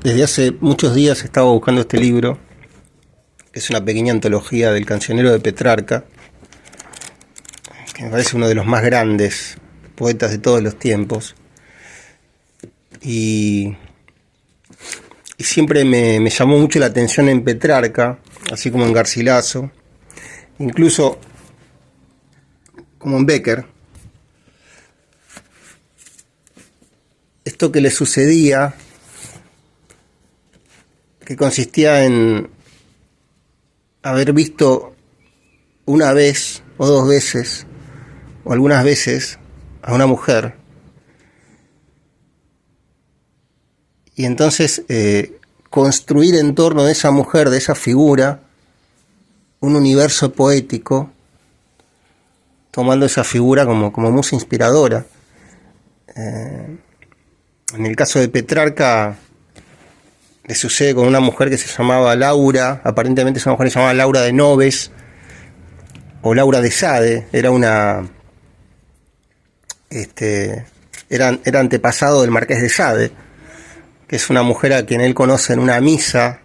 Desde hace muchos días estaba buscando este libro, que es una pequeña antología del cancionero de Petrarca, que me parece uno de los más grandes poetas de todos los tiempos. Y siempre me llamó mucho la atención en Petrarca, así como en Garcilaso, incluso como en Bécquer, esto que le sucedía, que consistía en haber visto una vez o dos veces o algunas veces a una mujer y entonces construir en torno de esa mujer, de esa figura, un universo poético, tomando esa figura como musa inspiradora. En el caso de Petrarca le sucede con una mujer que se llamaba Laura, aparentemente esa mujer se llamaba Laura de Noves o Laura de Sade, era era antepasado del Marqués de Sade, que es una mujer a quien él conoce en una misa,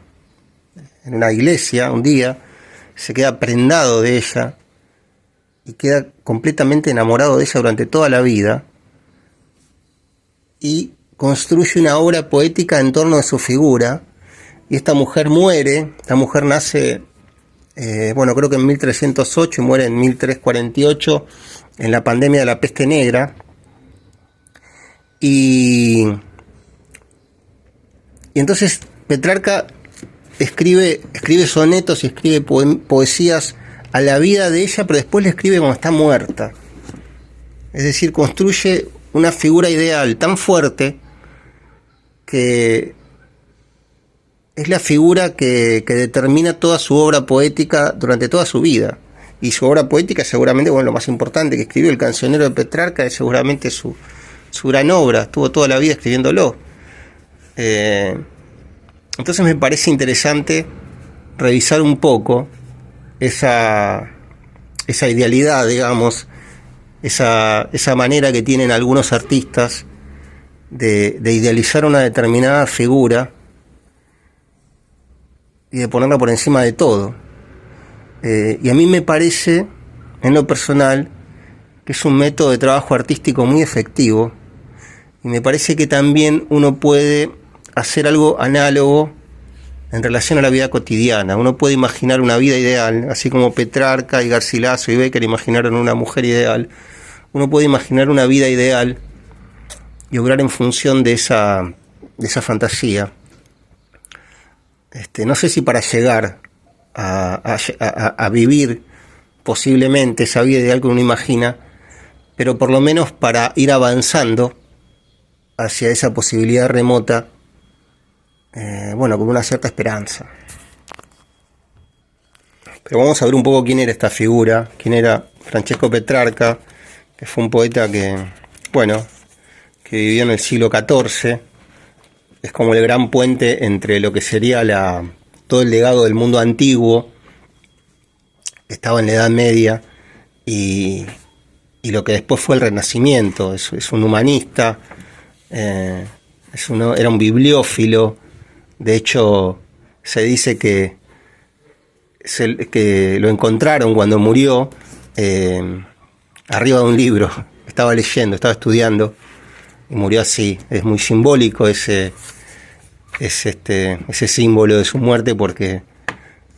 en una iglesia, un día, se queda prendado de ella y queda completamente enamorado de ella durante toda la vida y construye una obra poética en torno a su figura. Y esta mujer muere, esta mujer nace, creo que en 1308 y muere en 1348 en la pandemia de la peste negra. Y entonces Petrarca escribe sonetos y escribe poesías a la vida de ella, pero después le escribe cuando está muerta. Es decir, construye una figura ideal tan fuerte que es la figura que determina toda su obra poética durante toda su vida. Y su obra poética seguramente, lo más importante que escribió, el cancionero de Petrarca, es seguramente su gran obra. Estuvo toda la vida escribiéndolo. Entonces me parece interesante revisar un poco esa idealidad, digamos, esa manera que tienen algunos artistas de idealizar una determinada figura y de ponerla por encima de todo. Y a mí me parece, en lo personal, que es un método de trabajo artístico muy efectivo, y me parece que también uno puede hacer algo análogo en relación a la vida cotidiana. Uno puede imaginar una vida ideal, así como Petrarca y Garcilaso y Bécquer imaginaron una mujer ideal. Uno puede imaginar una vida ideal y obrar en función de esa fantasía. No sé si para llegar a vivir posiblemente esa vida ideal que uno imagina, pero por lo menos para ir avanzando hacia esa posibilidad remota, con una cierta esperanza. Pero vamos a ver un poco quién era esta figura, quién era Francesco Petrarca, que fue un poeta que vivió en el siglo XIV. Es como el gran puente entre lo que sería todo el legado del mundo antiguo, que estaba en la Edad Media, y lo que después fue el Renacimiento. Es un humanista, era un bibliófilo. De hecho, se dice que lo encontraron cuando murió arriba de un libro. Estaba leyendo, estaba estudiando y murió así. Es muy simbólico ese símbolo de su muerte, porque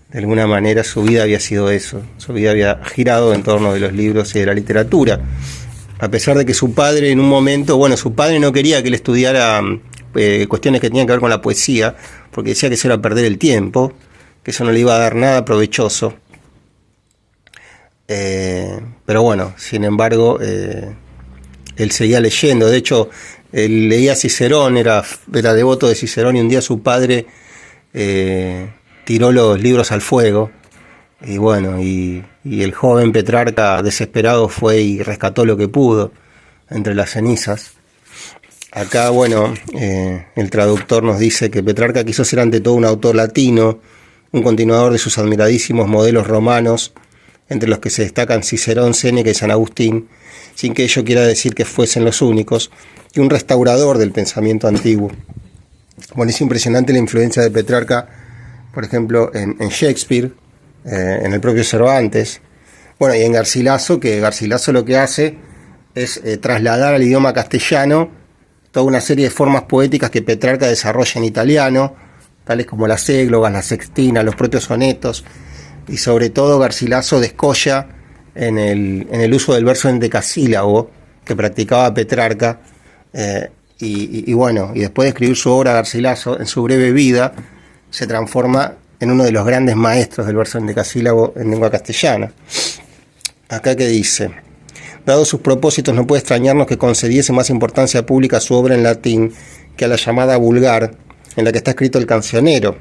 de alguna manera su vida había sido eso. Su vida había girado en torno de los libros y de la literatura. A pesar de que su padre en un momento, su padre no quería que él estudiara cuestiones que tenían que ver con la poesía, porque decía que eso era perder el tiempo, que eso no le iba a dar nada provechoso. Pero sin embargo, él seguía leyendo. De hecho, él leía Cicerón, era devoto de Cicerón, y un día su padre tiró los libros al fuego. Y el joven Petrarca, desesperado, fue y rescató lo que pudo entre las cenizas. Acá, el traductor nos dice que Petrarca quiso ser ante todo un autor latino, un continuador de sus admiradísimos modelos romanos, entre los que se destacan Cicerón, Séneca y San Agustín, sin que ello quiera decir que fuesen los únicos, y un restaurador del pensamiento antiguo. Bueno, es impresionante la influencia de Petrarca, por ejemplo, en Shakespeare, en el propio Cervantes, bueno, y en Garcilaso, que Garcilaso lo que hace es trasladar al idioma castellano toda una serie de formas poéticas que Petrarca desarrolla en italiano, tales como las églogas, las sextinas, los propios sonetos, y sobre todo Garcilaso descolla en el uso del verso endecasílabo que practicaba Petrarca, y bueno, y después de escribir su obra Garcilaso, en su breve vida, se transforma en uno de los grandes maestros del verso endecasílabo en lengua castellana. Acá que dice: dado sus propósitos, no puede extrañarnos que concediese más importancia pública a su obra en latín que a la llamada vulgar, en la que está escrito el cancionero.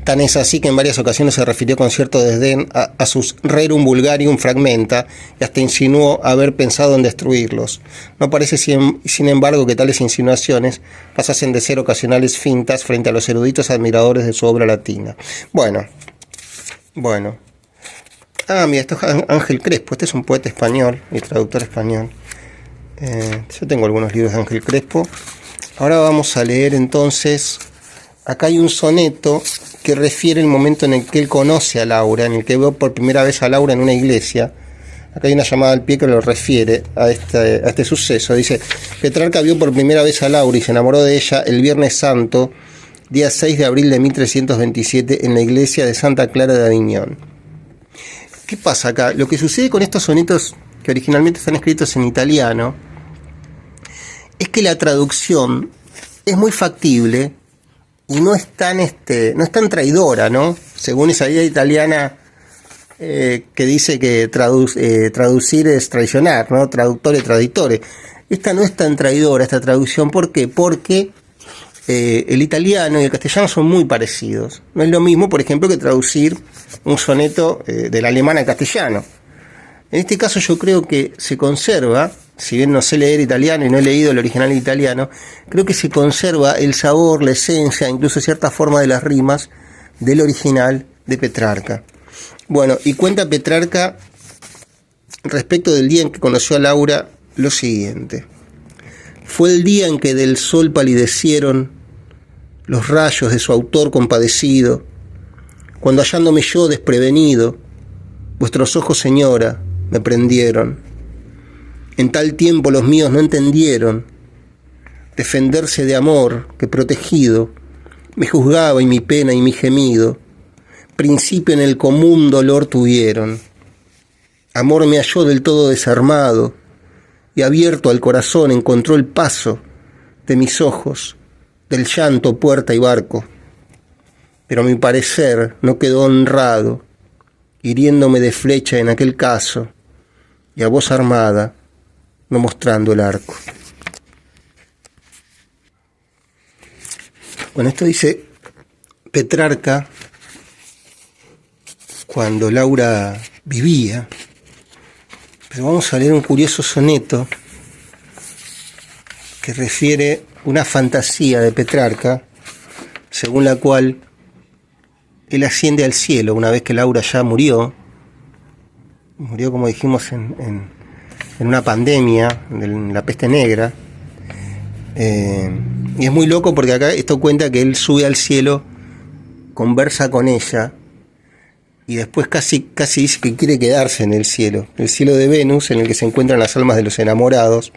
Tan es así que en varias ocasiones se refirió con cierto desdén a sus rerum vulgarium fragmenta, y hasta insinuó haber pensado en destruirlos. No parece, sin embargo, que tales insinuaciones pasasen de ser ocasionales fintas frente a los eruditos admiradores de su obra latina. Bueno. Mira, esto es Ángel Crespo. Este es un poeta español y traductor español. Yo tengo algunos libros de Ángel Crespo. Ahora vamos a leer entonces. Acá hay un soneto que refiere el momento en el que él conoce a Laura, en el que ve por primera vez a Laura en una iglesia. Acá hay una llamada al pie que lo refiere a este suceso. Dice: Petrarca vio por primera vez a Laura y se enamoró de ella el Viernes Santo, día 6 de abril de 1327, en la iglesia de Santa Clara de Aviñón. ¿Qué pasa acá? Lo que sucede con estos sonetos que originalmente están escritos en italiano es que la traducción es muy factible y no es tan traidora, ¿no? Según esa idea italiana que dice que traducir es traicionar, ¿no? Traductore, traditore. Esta no es tan traidora, esta traducción. ¿Por qué? Porque el italiano y el castellano son muy parecidos. No es lo mismo, por ejemplo, que traducir un soneto del alemán al castellano. En este caso yo creo que se conserva, si bien no sé leer italiano y no he leído el original italiano, creo que se conserva el sabor, la esencia, incluso cierta forma de las rimas del original de Petrarca. Bueno, y cuenta Petrarca respecto del día en que conoció a Laura lo siguiente: fue el día en que del sol palidecieron los rayos de su autor compadecido, cuando hallándome yo desprevenido, vuestros ojos, señora, me prendieron. En tal tiempo los míos no entendieron defenderse de amor que protegido me juzgaba, y mi pena y mi gemido principio en el común dolor tuvieron. Amor me halló del todo desarmado, y abierto al corazón encontró el paso de mis ojos, del llanto puerta y barco. Pero a mi parecer no quedó honrado, hiriéndome de flecha en aquel caso, y a voz armada, no mostrando el arco. Bueno, esto dice Petrarca cuando Laura vivía. Pero vamos a leer un curioso soneto que refiere una fantasía de Petrarca, según la cual él asciende al cielo una vez que Laura ya murió como dijimos en una pandemia, en la peste negra, y es muy loco porque acá esto cuenta que él sube al cielo, conversa con ella, y después casi dice que quiere quedarse en el cielo de Venus, en el que se encuentran las almas de los enamorados,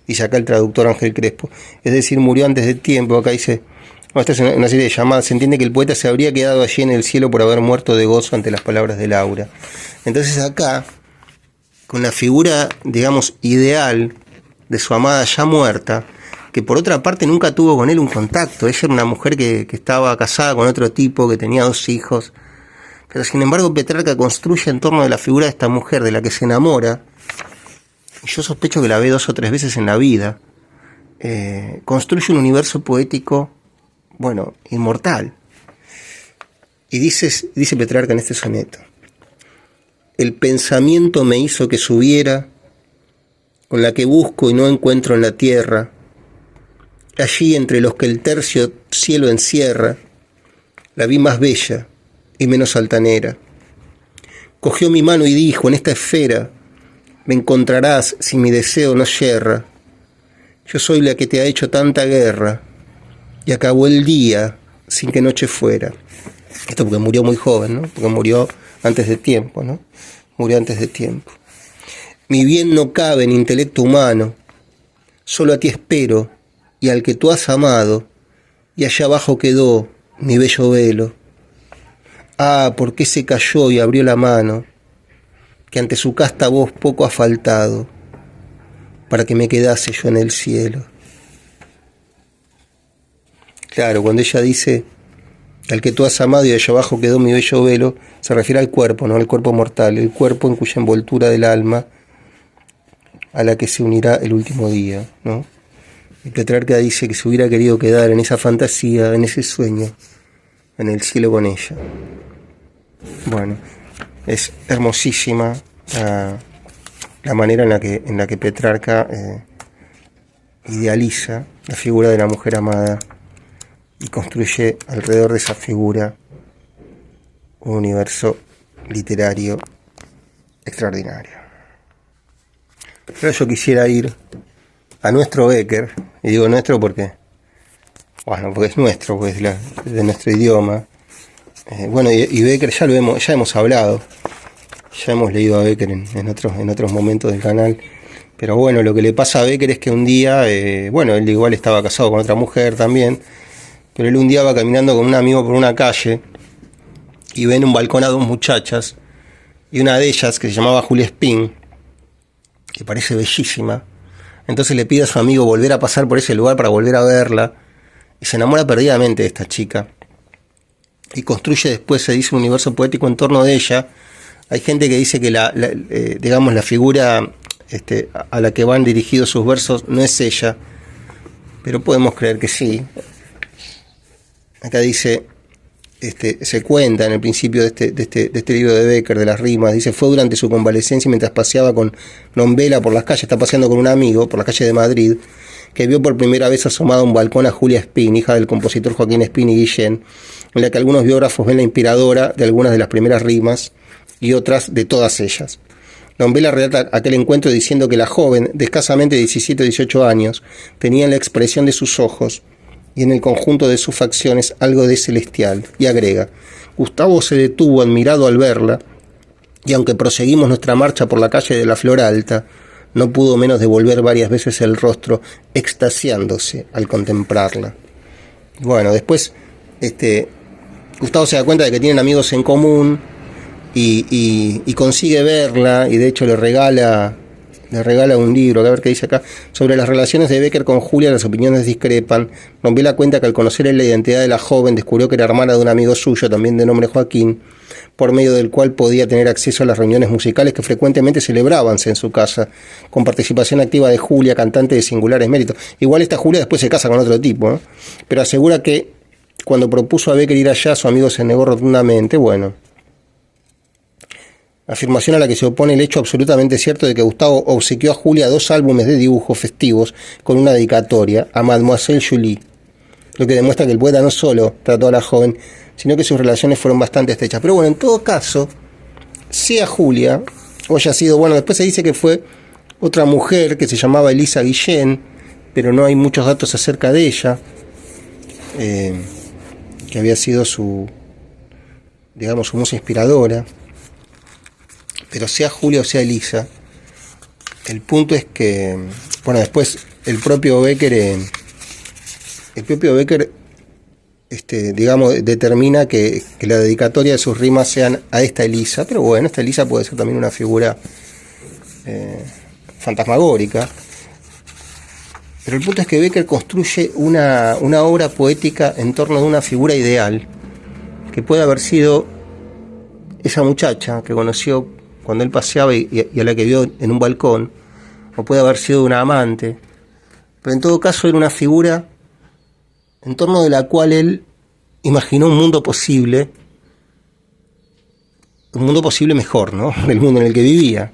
dice acá el traductor Ángel Crespo, es decir, murió antes de tiempo. Acá dice, esta es una serie de llamadas, se entiende que el poeta se habría quedado allí en el cielo por haber muerto de gozo ante las palabras de Laura. Entonces acá, con la figura, digamos, ideal de su amada ya muerta, que por otra parte nunca tuvo con él un contacto. Ella era una mujer que estaba casada con otro tipo, que tenía 2 hijos, pero sin embargo Petrarca construye en torno de la figura de esta mujer de la que se enamora, y yo sospecho que la ve 2 o 3 veces en la vida, construye un universo poético, bueno, inmortal. Y dice Petrarca en este soneto: el pensamiento me hizo que subiera, con la que busco y no encuentro en la tierra, allí entre los que el tercio cielo encierra, la vi más bella y menos altanera. Cogió mi mano y dijo: en esta esfera me encontrarás si mi deseo no yerra. Yo soy la que te ha hecho tanta guerra, y acabó el día sin que noche fuera. Esto porque murió muy joven, ¿no? Porque murió antes de tiempo, ¿no? Murió antes de tiempo. Mi bien no cabe en intelecto humano, solo a ti espero, y al que tú has amado, y allá abajo quedó mi bello velo. Ah, ¿por qué se cayó y abrió la mano? Que ante su casta voz poco ha faltado, para que me quedase yo en el cielo. Claro, cuando ella dice, al que tú has amado y allá abajo quedó mi bello velo, se refiere al cuerpo, no al cuerpo mortal, el cuerpo en cuya envoltura del alma a la que se unirá el último día, ¿no? El Petrarca dice que se hubiera querido quedar en esa fantasía, en ese sueño, en el cielo con ella. Bueno, es hermosísima la manera en la que Petrarca idealiza la figura de la mujer amada y construye alrededor de esa figura un universo literario extraordinario. Pero yo quisiera ir a nuestro Bécquer, y digo nuestro porque es nuestro, pues de nuestro idioma. Bueno, y Bécquer ya hemos hablado, ya hemos leído a Bécquer en otros momentos del canal. Pero bueno, lo que le pasa a Bécquer es que un día, él igual estaba casado con otra mujer también, pero él un día va caminando con un amigo por una calle y ve en un balcón a dos muchachas, y una de ellas, que se llamaba Julia Spin, que parece bellísima, entonces le pide a su amigo volver a pasar por ese lugar para volver a verla, y se enamora perdidamente de esta chica, y construye después, se dice, un universo poético en torno de ella. Hay gente que dice que la figura a la que van dirigidos sus versos no es ella, pero podemos creer que sí. Acá dice, se cuenta en el principio de este libro de Bécquer, de las rimas, dice, fue durante su convalecencia mientras paseaba con Nombela por las calles, está paseando con un amigo por las calles de Madrid, que vio por primera vez asomada a un balcón a Julia Spin, hija del compositor Joaquín Spin y Guillén, en la que algunos biógrafos ven la inspiradora de algunas de las primeras rimas y otras de todas ellas. Nombela relata aquel encuentro diciendo que la joven, de escasamente 17 o 18 años, tenía en la expresión de sus ojos y en el conjunto de sus facciones algo de celestial, y agrega, Gustavo se detuvo admirado al verla, y aunque proseguimos nuestra marcha por la calle de la Flor Alta, no pudo menos de volver varias veces el rostro, extasiándose al contemplarla. Bueno, después Gustavo se da cuenta de que tienen amigos en común y consigue verla, y de hecho le regala un libro, a ver qué dice acá, sobre las relaciones de Bécquer con Julia. Las opiniones discrepan. Nombela cuenta que al conocer la identidad de la joven descubrió que era hermana de un amigo suyo, también de nombre Joaquín, por medio del cual podía tener acceso a las reuniones musicales que frecuentemente celebrábanse en su casa, con participación activa de Julia, cantante de singulares méritos. Igual esta Julia después se casa con otro tipo, ¿no? Pero asegura que cuando propuso a Bécquer ir allá, su amigo se negó rotundamente. Bueno, afirmación a la que se opone el hecho absolutamente cierto de que Gustavo obsequió a Julia 2 álbumes de dibujos festivos con una dedicatoria a Mademoiselle Julie, lo que demuestra que el poeta no solo trató a la joven, sino que sus relaciones fueron bastante estrechas. Pero bueno, en todo caso, sea Julia o haya sido, después se dice que fue otra mujer que se llamaba Elisa Guillén, pero no hay muchos datos acerca de ella, que había sido su musa inspiradora. Pero sea Julia o sea Elisa, el punto es que, después el propio Bécquer determina que la dedicatoria de sus rimas sean a esta Elisa, pero bueno, esta Elisa puede ser también una figura fantasmagórica. Pero el punto es que Bécquer construye una obra poética en torno de una figura ideal, que puede haber sido esa muchacha que conoció cuando él paseaba y a la que vio en un balcón, o puede haber sido una amante, pero en todo caso era una figura en torno de la cual él imaginó un mundo posible mejor, ¿no?, del mundo en el que vivía.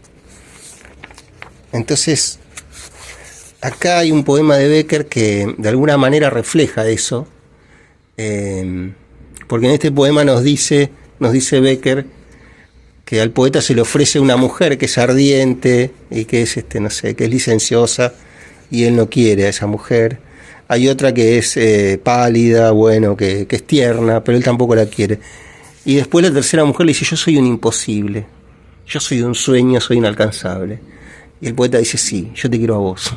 Entonces, acá hay un poema de Bécquer que de alguna manera refleja eso, porque en este poema nos dice Bécquer que al poeta se le ofrece una mujer que es ardiente y que es que es licenciosa, y él no quiere a esa mujer. Hay otra que es pálida, bueno, que es tierna, pero él tampoco la quiere. Y después la tercera mujer le dice, yo soy un imposible, yo soy un sueño, soy inalcanzable. Y el poeta dice, sí, yo te quiero a vos.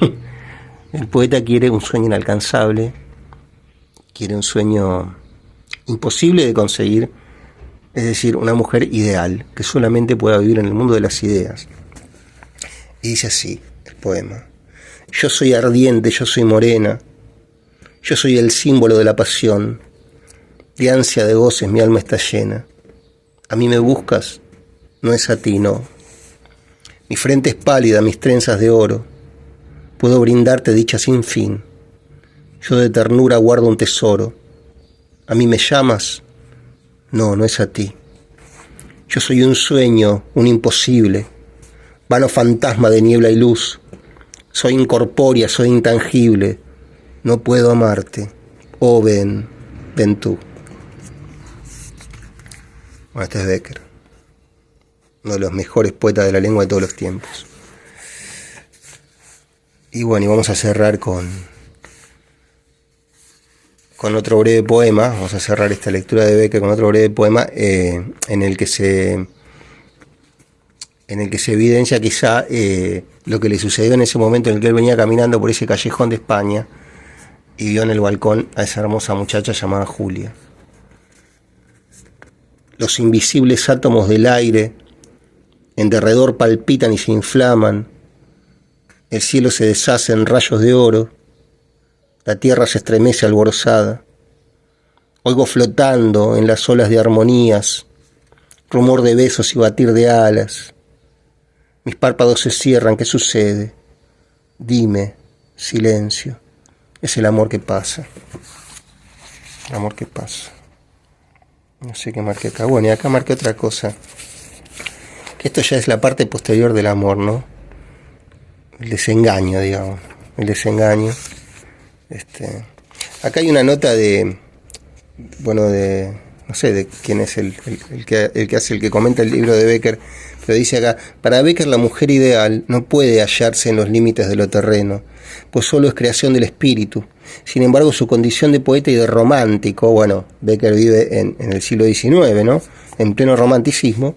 El poeta quiere un sueño inalcanzable, quiere un sueño imposible de conseguir, es decir, una mujer ideal, que solamente pueda vivir en el mundo de las ideas. Y dice así, el poema: yo soy ardiente, yo soy morena, yo soy el símbolo de la pasión, de ansia de goces mi alma está llena. A mí me buscas, no es a ti, no. Mi frente es pálida, mis trenzas de oro, puedo brindarte dicha sin fin. Yo de ternura guardo un tesoro. ¿A mí me llamas? No, no es a ti. Yo soy un sueño, un imposible, vano fantasma de niebla y luz. Soy incorpórea, soy intangible. No puedo amarte. Oh, ven, ven tú. Bueno, este es Becker, uno de los mejores poetas de la lengua de todos los tiempos. Y bueno, y vamos a cerrar con otro breve poema. Vamos a cerrar esta lectura de Becker con otro breve poema en el que se evidencia quizá lo que le sucedió en ese momento en el que él venía caminando por ese callejón de España y vio en el balcón a esa hermosa muchacha llamada Julia. Los invisibles átomos del aire en derredor palpitan y se inflaman. El cielo se deshace en rayos de oro. La tierra se estremece alborozada. Oigo flotando en las olas de armonías, rumor de besos y batir de alas. Mis párpados se cierran, ¿qué sucede? Dime, silencio. Es el amor que pasa. El amor que pasa. No sé qué marqué acá. Bueno, y acá marqué otra cosa. Que esto ya es la parte posterior del amor, ¿no? El desengaño, digamos. El desengaño. Acá hay una nota de... Bueno, de... No sé de quién es el que comenta el libro de Becker, pero dice acá: para Becker la mujer ideal no puede hallarse en los límites de lo terreno, pues solo es creación del espíritu. Sin embargo, su condición de poeta y de romántico, bueno, Becker vive en el siglo XIX, ¿no? En pleno romanticismo,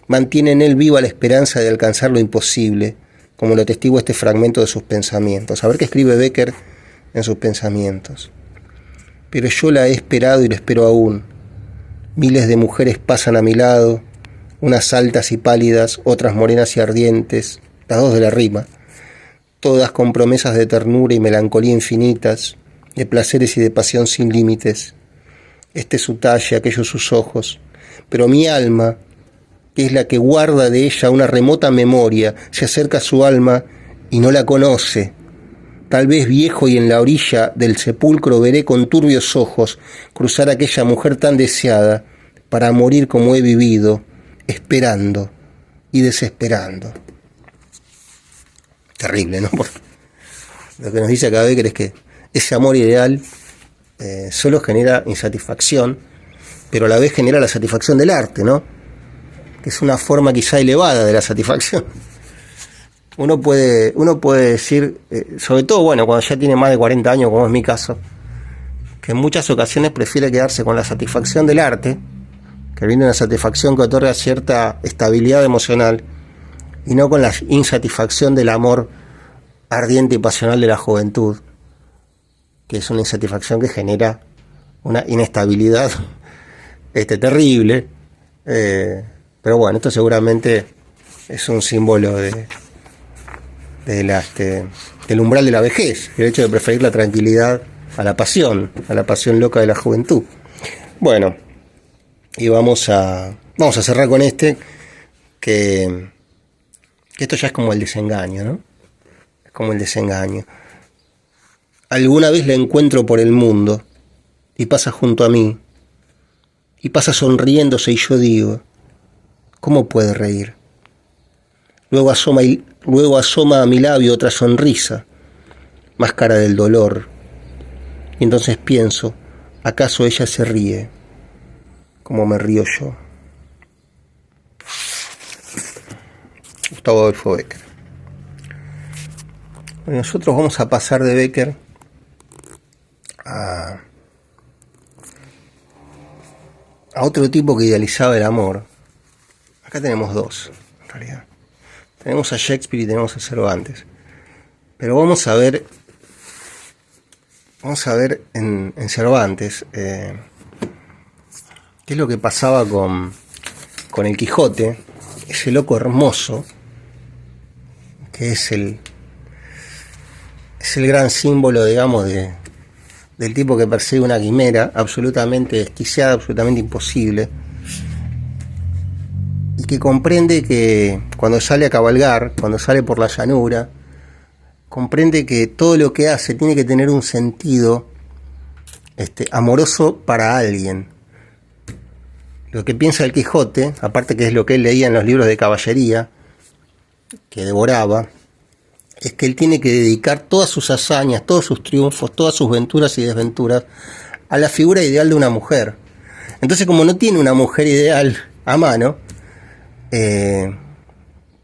mantiene en él viva la esperanza de alcanzar lo imposible, como lo atestigua este fragmento de sus pensamientos. A ver qué escribe Becker en sus pensamientos. Pero yo la he esperado y la espero aún. Miles de mujeres pasan a mi lado, unas altas y pálidas, otras morenas y ardientes, las dos de la rima, todas con promesas de ternura y melancolía infinitas, de placeres y de pasión sin límites. Este es su talle, aquellos sus ojos, pero mi alma, que es la que guarda de ella una remota memoria, se acerca a su alma y no la conoce. Tal vez viejo y en la orilla del sepulcro veré con turbios ojos cruzar a aquella mujer tan deseada para morir como he vivido, esperando y desesperando. Terrible, ¿no? Porque lo que nos dice acá Becker es que ese amor ideal solo genera insatisfacción, pero a la vez genera la satisfacción del arte, ¿no? Que es una forma quizá elevada de la satisfacción. Uno puede decir, sobre todo, bueno, cuando ya tiene más de 40 años, como es mi caso, que en muchas ocasiones prefiere quedarse con la satisfacción del arte, que viene una satisfacción que otorga cierta estabilidad emocional, y no con la insatisfacción del amor ardiente y pasional de la juventud, que es una insatisfacción que genera una inestabilidad terrible. Pero bueno, esto seguramente es un símbolo del umbral de la vejez, el hecho de preferir la tranquilidad a la pasión loca de la juventud. Bueno, y vamos a cerrar con que esto ya es como el desengaño, ¿no? Es como el desengaño. Alguna vez la encuentro por el mundo y pasa junto a mí y pasa sonriéndose y yo digo, ¿cómo puede reír? Luego asoma a mi labio otra sonrisa, máscara del dolor. Y entonces pienso, ¿acaso ella se ríe como me río yo? Gustavo Adolfo Becker. Bueno, nosotros vamos a pasar de Becker a otro tipo que idealizaba el amor. Acá tenemos dos, en realidad. Tenemos a Shakespeare y tenemos a Cervantes. Pero vamos a ver en Cervantes qué es lo que pasaba con el Quijote, ese loco hermoso, que es el gran símbolo, digamos, del tipo que persigue una quimera absolutamente desquiciada, absolutamente imposible, y que comprende que cuando sale a cabalgar, cuando sale por la llanura, comprende que todo lo que hace tiene que tener un sentido amoroso para alguien. Lo que piensa el Quijote, aparte que es lo que él leía en los libros de caballería, que devoraba, es que él tiene que dedicar todas sus hazañas, todos sus triunfos, todas sus venturas y desventuras a la figura ideal de una mujer. Entonces, como no tiene una mujer ideal a mano,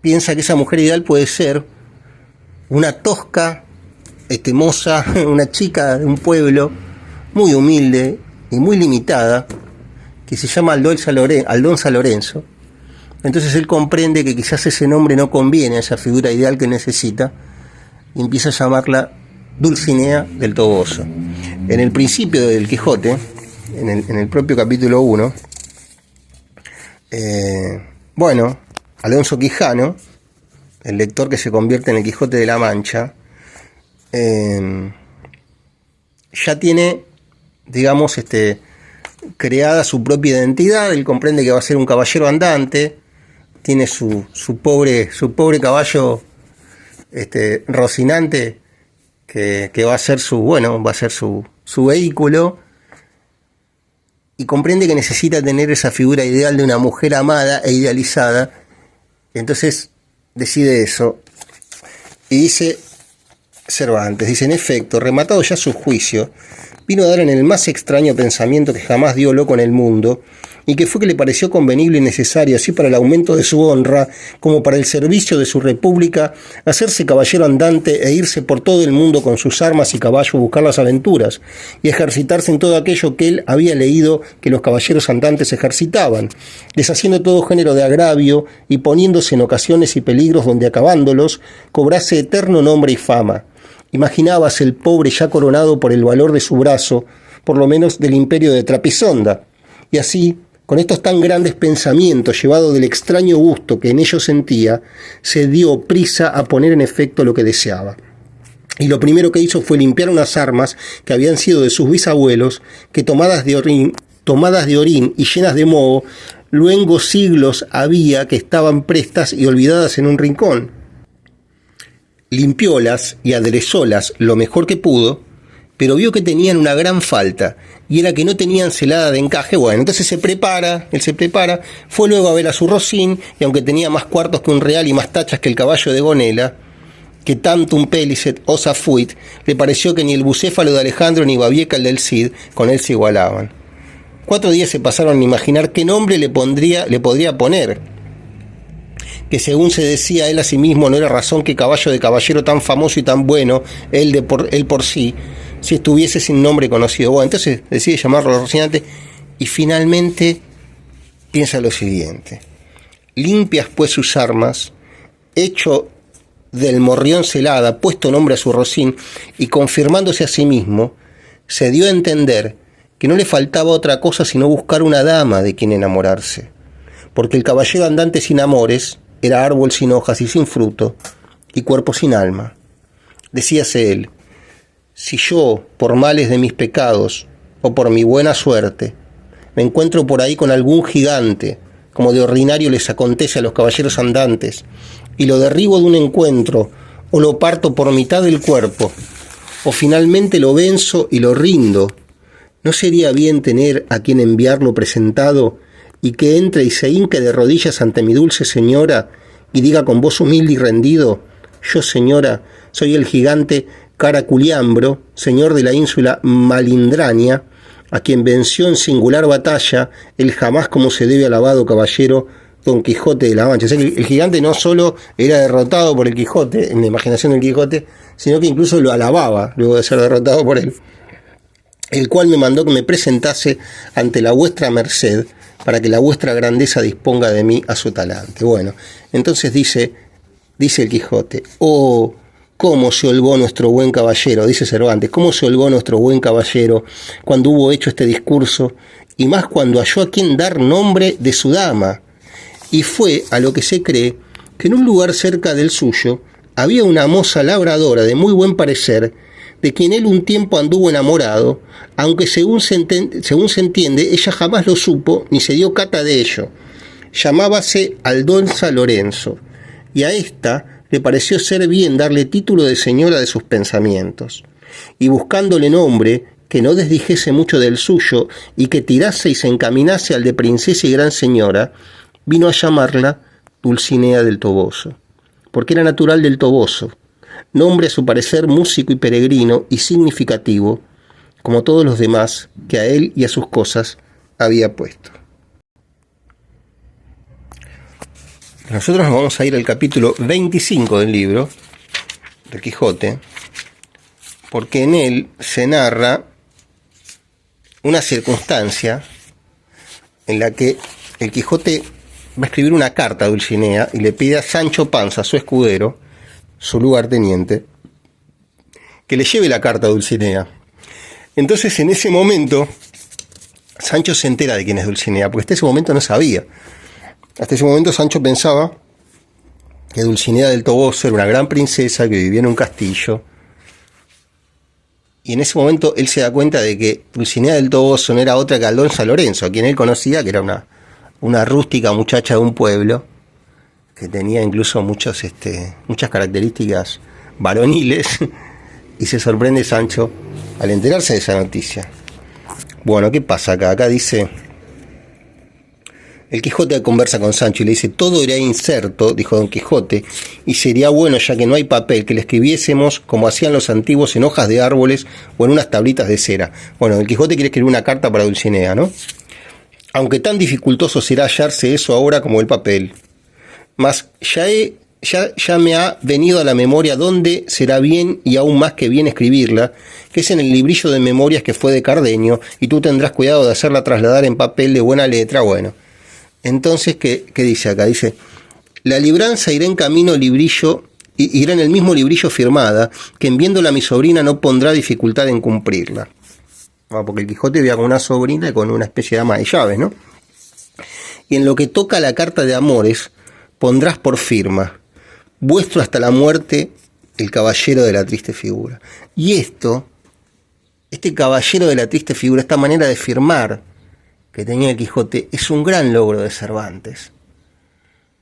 piensa que esa mujer ideal puede ser una tosca, moza, una chica de un pueblo muy humilde y muy limitada, que se llama Aldonza Lorenzo. Entonces él comprende que quizás ese nombre no conviene a esa figura ideal que necesita, y empieza a llamarla Dulcinea del Toboso. En el principio del Quijote, en el propio capítulo 1, Alonso Quijano, el lector que se convierte en el Quijote de la Mancha, ya tiene, digamos, creada su propia identidad. Él comprende que va a ser un caballero andante, tiene su pobre caballo Rocinante, que va a ser su vehículo, y comprende que necesita tener esa figura ideal de una mujer amada e idealizada. Entonces decide eso, y dice Cervantes, en efecto, rematado ya su juicio, vino a dar en el más extraño pensamiento que jamás dio loco en el mundo, y que fue que le pareció convenible y necesario, así para el aumento de su honra, como para el servicio de su república, hacerse caballero andante e irse por todo el mundo con sus armas y caballos a buscar las aventuras, y ejercitarse en todo aquello que él había leído que los caballeros andantes ejercitaban, deshaciendo todo género de agravio y poniéndose en ocasiones y peligros donde acabándolos cobrase eterno nombre y fama. Imaginábase el pobre ya coronado por el valor de su brazo, por lo menos del imperio de Trapisonda, y así, con estos tan grandes pensamientos, llevado del extraño gusto que en ellos sentía, se dio prisa a poner en efecto lo que deseaba. Y lo primero que hizo fue limpiar unas armas que habían sido de sus bisabuelos, que tomadas de orín y llenas de moho, luengo siglos había que estaban prestas y olvidadas en un rincón. Limpiólas y aderezólas lo mejor que pudo, pero vio que tenían una gran falta, y era que no tenían celada de encaje. Bueno, entonces él se prepara, fue luego a ver a su Rocín, y aunque tenía más cuartos que un real y más tachas que el caballo de Gonela, que tantum pellicet osa fuit, le pareció que ni el bucéfalo de Alejandro ni Babieca el del Cid con él se igualaban. 4 días se pasaron a imaginar qué nombre le podría poner, que según se decía él a sí mismo no era razón que caballo de caballero tan famoso y tan bueno, él por sí, si estuviese sin nombre conocido. Bueno, entonces decide llamarlo Rocinante, y finalmente piensa lo siguiente: limpias pues sus armas, hecho del morrión celada, puesto nombre a su Rocín, y confirmándose a sí mismo, se dio a entender que no le faltaba otra cosa sino buscar una dama de quien enamorarse, porque el caballero andante sin amores era árbol sin hojas y sin fruto, y cuerpo sin alma. Decíase él: si yo, por males de mis pecados, o por mi buena suerte, me encuentro por ahí con algún gigante, como de ordinario les acontece a los caballeros andantes, y lo derribo de un encuentro, o lo parto por mitad del cuerpo, o finalmente lo venzo y lo rindo, ¿no sería bien tener a quien enviarlo presentado, y que entre y se hinque de rodillas ante mi dulce señora, y diga con voz humilde y rendido: yo, señora, soy el gigante Caraculiambro, señor de la ínsula Malindrania, a quien venció en singular batalla el jamás como se debe alabado caballero Don Quijote de la Mancha? O sea, el gigante no solo era derrotado por el Quijote, en la imaginación del Quijote, sino que incluso lo alababa luego de ser derrotado por él. el cual me mandó que me presentase ante la vuestra merced, para que la vuestra grandeza disponga de mí a su talante. Bueno, entonces dice el Quijote, oh, cómo se holgó nuestro buen caballero, dice Cervantes, cómo se holgó nuestro buen caballero cuando hubo hecho este discurso, y más cuando halló a quien dar nombre de su dama. Y fue a lo que se cree que en un lugar cerca del suyo había una moza labradora de muy buen parecer, de quien él un tiempo anduvo enamorado, aunque según se entiende, ella jamás lo supo ni se dio cata de ello. Llamábase Aldonza Lorenzo, y a ésta le pareció ser bien darle título de señora de sus pensamientos, y buscándole nombre que no desdijese mucho del suyo, y que tirase y se encaminase al de princesa y gran señora, vino a llamarla Dulcinea del Toboso, porque era natural del Toboso, nombre a su parecer músico y peregrino y significativo, como todos los demás que a él y a sus cosas había puesto. Nosotros nos vamos a ir al capítulo 25 del libro de Quijote, porque en él se narra una circunstancia en la que el Quijote va a escribir una carta a Dulcinea y le pide a Sancho Panza, su escudero, su lugarteniente, que le lleve la carta a Dulcinea. Entonces, en ese momento, Sancho se entera de quién es Dulcinea, porque hasta ese momento no sabía. Hasta ese momento Sancho pensaba que Dulcinea del Toboso era una gran princesa que vivía en un castillo. Y en ese momento él se da cuenta de que Dulcinea del Toboso no era otra que Aldonza Lorenzo, a quien él conocía, que era una rústica muchacha de un pueblo, que tenía incluso muchas características varoniles, y se sorprende Sancho al enterarse de esa noticia. Bueno, ¿qué pasa acá? Acá dice, el Quijote conversa con Sancho y le dice, todo irá inserto, dijo Don Quijote, y sería bueno, ya que no hay papel, que le escribiésemos como hacían los antiguos en hojas de árboles o en unas tablitas de cera. Bueno, el Quijote quiere escribir una carta para Dulcinea, ¿no? Aunque tan dificultoso será hallarse eso ahora como el papel. Mas ya me ha venido a la memoria dónde será bien y aún más que bien escribirla, que es en el librillo de memorias que fue de Cardenio, y tú tendrás cuidado de hacerla trasladar en papel de buena letra. Bueno, entonces, ¿qué dice acá? Dice, la libranza irá en camino librillo, irá en el mismo librillo firmada, que en viéndola a mi sobrina no pondrá dificultad en cumplirla. Porque el Quijote vivía con una sobrina y con una especie de ama de llaves, ¿no? Y en lo que toca a la carta de amores, pondrás por firma, vuestro hasta la muerte, el caballero de la triste figura. Y este caballero de la triste figura, esta manera de firmar que tenía el Quijote, es un gran logro de Cervantes.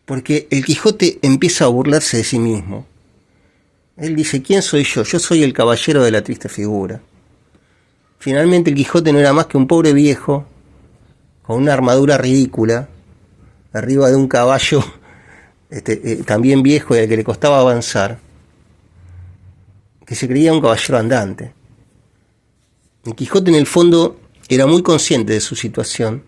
Porque el Quijote empieza a burlarse de sí mismo. Él dice, ¿quién soy yo? Yo soy el caballero de la triste figura. Finalmente el Quijote no era más que un pobre viejo, con una armadura ridícula, arriba de un caballo también viejo y al que le costaba avanzar, que se creía un caballero andante. El Quijote en el fondo era muy consciente de su situación,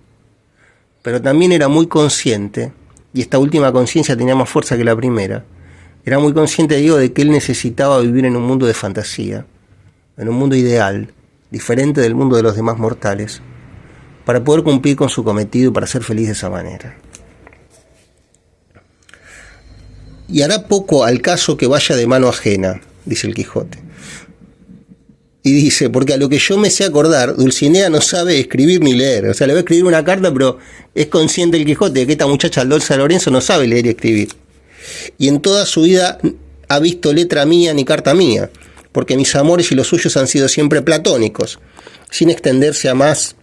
pero también era muy consciente, y esta última conciencia tenía más fuerza que la primera, era muy consciente, de que él necesitaba vivir en un mundo de fantasía, en un mundo ideal, diferente del mundo de los demás mortales, para poder cumplir con su cometido y para ser feliz de esa manera. Y hará poco al caso que vaya de mano ajena, dice el Quijote. Y dice, porque a lo que yo me sé acordar, Dulcinea no sabe escribir ni leer. O sea, le va a escribir una carta, pero es consciente el Quijote de que esta muchacha Aldonza Lorenzo no sabe leer y escribir. Y en toda su vida ha visto letra mía ni carta mía, porque mis amores y los suyos han sido siempre platónicos, sin extenderse a más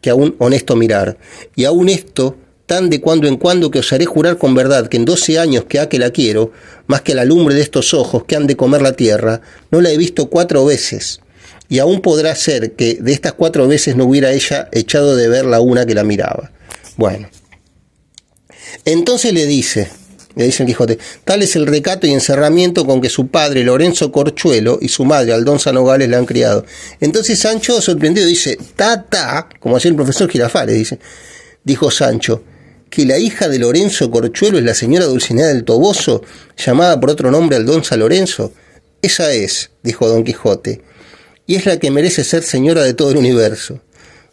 que a un honesto mirar. Y aún esto, tan de cuando en cuando, que osaré jurar con verdad que en 12 años que ha que la quiero, más que la lumbre de estos ojos que han de comer la tierra, no la he visto 4 veces. Y aún podrá ser que de estas 4 veces no hubiera ella echado de ver la una que la miraba. Bueno, entonces le dice el Quijote, tal es el recato y encerramiento con que su padre Lorenzo Corchuelo y su madre Aldonza Nogales la han criado. Entonces Sancho, sorprendido, dice, como hacía el profesor Girafales, dijo Sancho, que la hija de Lorenzo Corchuelo es la señora Dulcinea del Toboso, llamada por otro nombre Aldonza Lorenzo. Esa es, dijo Don Quijote, y es la que merece ser señora de todo el universo.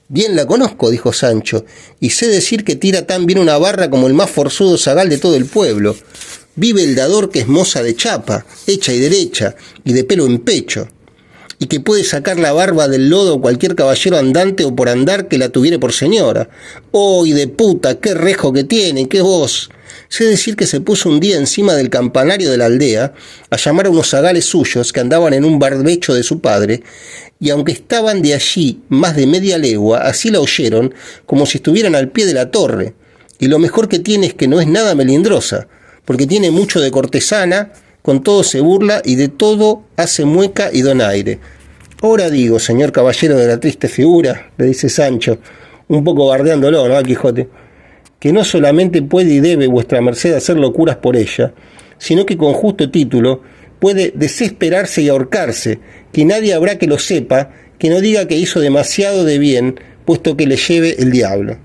Bien la conozco, dijo Sancho, y sé decir que tira tan bien una barra como el más forzudo zagal de todo el pueblo. Vive el dador que es moza de chapa, hecha y derecha, y de pelo en pecho, y que puede sacar la barba del lodo cualquier caballero andante o por andar que la tuviere por señora. ¡Oh, y de puta, qué rejo que tiene, qué voz! Sé decir que se puso un día encima del campanario de la aldea a llamar a unos zagales suyos que andaban en un barbecho de su padre, y aunque estaban de allí más de media legua, así la oyeron como si estuvieran al pie de la torre. Y lo mejor que tiene es que no es nada melindrosa, porque tiene mucho de cortesana, con todo se burla y de todo hace mueca y donaire. Ahora digo, señor caballero de la triste figura, le dice Sancho, un poco bardeándolo, ¿no?, a Quijote, que no solamente puede y debe vuestra merced hacer locuras por ella, sino que con justo título puede desesperarse y ahorcarse, que nadie habrá que lo sepa, que no diga que hizo demasiado de bien, puesto que le lleve el diablo.